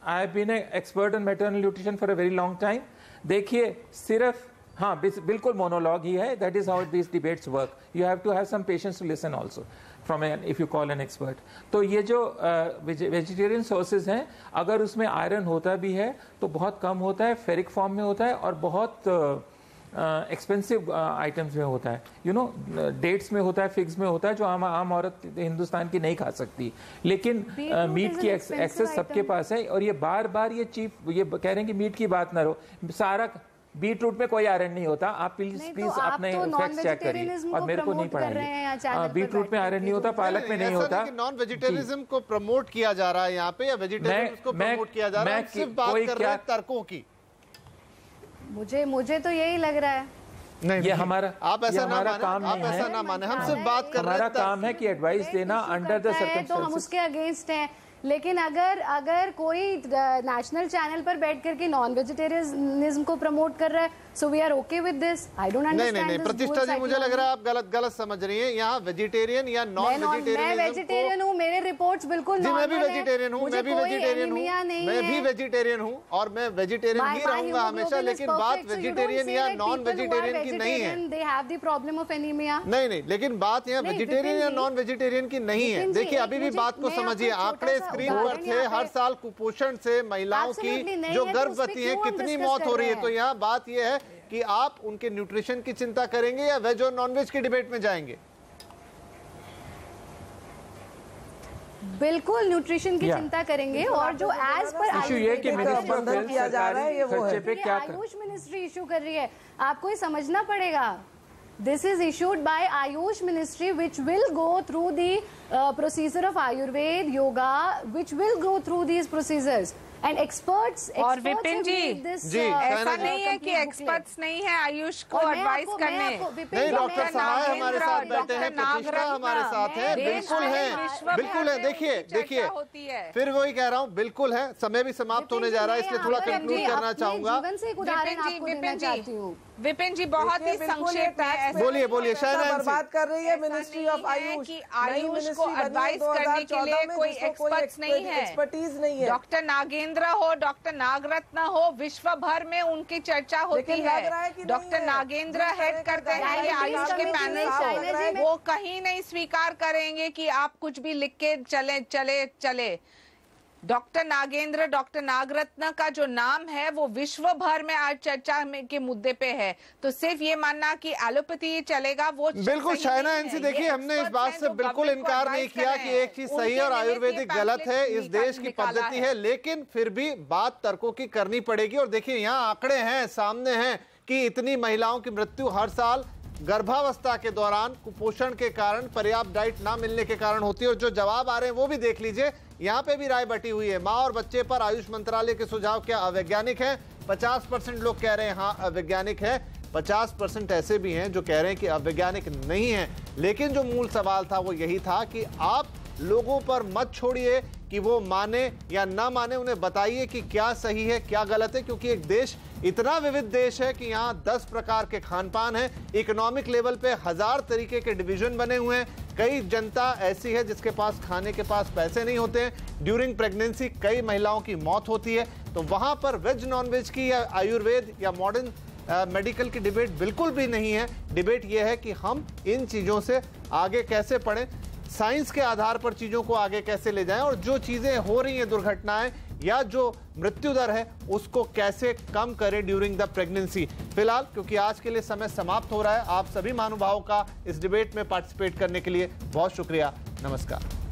I have been an expert in maternal nutrition for a very long time. देखिए सिर्फ हाँ बिल्कुल मोनोलॉग ही है। That is how these debates work. You have to have some patience to listen also from if you call an expert. तो ये जो vegetarian sources हैं, अगर उसमें आयरन होता भी है तो बहुत कम होता है, फेरिक फॉर्म में होता है, और बहुत एक्सपेंसिव आइटम्स में होता है, डेट्स में होता है, फिग्स में होता है, जो आम औरत हिंदुस्तान की नहीं खा सकती। लेकिन मीट की एक्सेस सबके पास है, और ये बार बार ये कह रहे हैं कि मीट की बात ना रहो, सारा बीट रूट में कोई आयरन नहीं होता। आप प्लीज अपने फैक्ट्स चेक करिए, और मेरे को नहीं पढ़ाइए। बीट रूट में आयरन नहीं होता, पालक में नहीं होता। नॉन वेजिटेरियनिज्म को प्रमोट किया जा रहा है यहाँ पे, या वेजिटेरियनिज्म को प्रमोट किया जा रहा है? सिर्फ बात कर रहे हैं तर्कों की। मुझे तो यही लग रहा है। नहीं, ये हमारा आप ऐसा काम नहीं है, ऐसा ना माने, हम सिर्फ बात कर रहे हैं। हमारा काम है कि एडवाइस देना अंडर द सर्कमस्टेंसेस। तो हम उसके अगेंस्ट हैं, लेकिन अगर कोई नेशनल चैनल पर बैठ करके नॉन वेजिटेरियनिज्म को प्रमोट कर रहा है, so we are okay with this. I don't understand. नहीं, प्रतिष्ठा जी, मुझे लग रहा है आप गलत समझ रही हैं। यहाँ वेजिटेरियन या नॉन वेजिटेरियन, मैं वेजिटेरियन हूँ, मेरे रिपोर्ट्स बिल्कुल नॉर्मल हैं। मैं भी वेजिटेरियन हूँ, मैं भी वेजिटेरियन हूँ, और मैं वेजिटेरियन ही रहूंगा हमेशा। लेकिन बात वेजिटेरियन या नॉन वेजिटेरियन की नहीं है। They have the problem of anaemia. नहीं, लेकिन बात यहाँ वेजिटेरियन या नॉन वेजिटेरियन की नहीं है। देखिए, अभी भी बात को समझिए। आंकड़े स्क्रीन पर थे, हर साल कुपोषण से महिलाओं की जो गर्भवती है कितनी मौत हो रही है। तो यहाँ बात यह है कि आप उनके न्यूट्रिशन की चिंता करेंगे या वेज और नॉन वेज की डिबेट में जाएंगे? बिल्कुल न्यूट्रिशन की चिंता करेंगे, और जो एज पर बंधन किया जा रहा है ये वो है। आयुष मिनिस्ट्री इशू कर रही है, आपको ये समझना पड़ेगा। This is issued by Ayush Ministry, which will go through the procedure of Ayurveda, yoga, which will go through these procedures. And experts और विपिन जी, ऐसा नहीं है कि एक्सपर्ट्स नहीं है आयुष को एडवाइस करने। नहीं, डॉक्टर साहब हमारे साथ बैठे हैं, प्रतिष्ठा हमारे साथ है, बिल्कुल है। देखिए, फिर वही कह रहा हूँ, बिल्कुल है। समय भी समाप्त होने जा रहा है, इसलिए थोड़ा कंक्लूड करना चाहूंगा। विपिन जी, बहुत ही संक्षेप में बोलिए। बर्बाद कर रही है मिनिस्ट्री ऑफ आयुष। आयुष को एडवाइस करने के लिए कोई एक्सपर्ट्स नहीं है, एक्सपर्टीज नहीं है। डॉक्टर नागेंद्र हो, डॉक्टर नागरत्न हो, विश्व भर में उनकी चर्चा होती है। डॉक्टर नागेंद्र हेड करते हैं ये आयुष के पैनल को। वो कहीं नहीं स्वीकार करेंगे कि आप कुछ भी लिख के चले। डॉक्टर नागेंद्र, डॉक्टर नागरत्न का जो नाम है वो विश्व भर में आज चर्चा के मुद्दे पे है। तो सिर्फ ये मानना कि एलोपैथी चलेगा वो बिल्कुल शायना एनसी, देखिए, हमने इस बात से बिल्कुल इनकार नहीं किया कि एक चीज सही है और आयुर्वेदिक गलत है, इस देश की पद्धति है। लेकिन फिर भी बात तर्कों की करनी पड़ेगी। और देखिए, यहाँ आंकड़े हैं, सामने हैं कि इतनी महिलाओं की मृत्यु हर साल गर्भावस्था के दौरान कुपोषण के कारण, पर्याप्त डाइट ना मिलने के कारण होती है। और जो जवाब आ रहे हैं वो भी देख लीजिए। यहाँ पे भी राय बटी हुई है। माँ और बच्चे पर आयुष मंत्रालय के सुझाव क्या अवैज्ञानिक हैं? 50% लोग कह रहे हैं हाँ अवैज्ञानिक है, 50% ऐसे भी हैं जो कह रहे हैं कि अवैज्ञानिक नहीं है। लेकिन जो मूल सवाल था वो यही था कि आप लोगों पर मत छोड़िए कि वो माने या ना माने, उन्हें बताइए कि क्या सही है क्या गलत है। क्योंकि एक देश इतना विविध देश है कि यहाँ 10 प्रकार के खान पान है, इकोनॉमिक लेवल पे 1000 तरीके के डिवीजन बने हुए हैं। कई जनता ऐसी है जिसके पास खाने के पास पैसे नहीं होते हैं। ड्यूरिंग प्रेगनेंसी कई महिलाओं की मौत होती है। तो वहां पर वेज नॉन वेज की या आयुर्वेद या मॉडर्न मेडिकल की डिबेट बिल्कुल भी नहीं है। डिबेट यह है कि हम इन चीजों से आगे कैसे बढ़ें, साइंस के आधार पर चीजों को आगे कैसे ले जाएं, और जो चीजें हो रही हैं, दुर्घटनाएं या जो मृत्यु दर है, उसको कैसे कम करें ड्यूरिंग द प्रेगनेंसी। फिलहाल क्योंकि आज के लिए समय समाप्त हो रहा है, आप सभी महानुभावों का इस डिबेट में पार्टिसिपेट करने के लिए बहुत शुक्रिया। नमस्कार।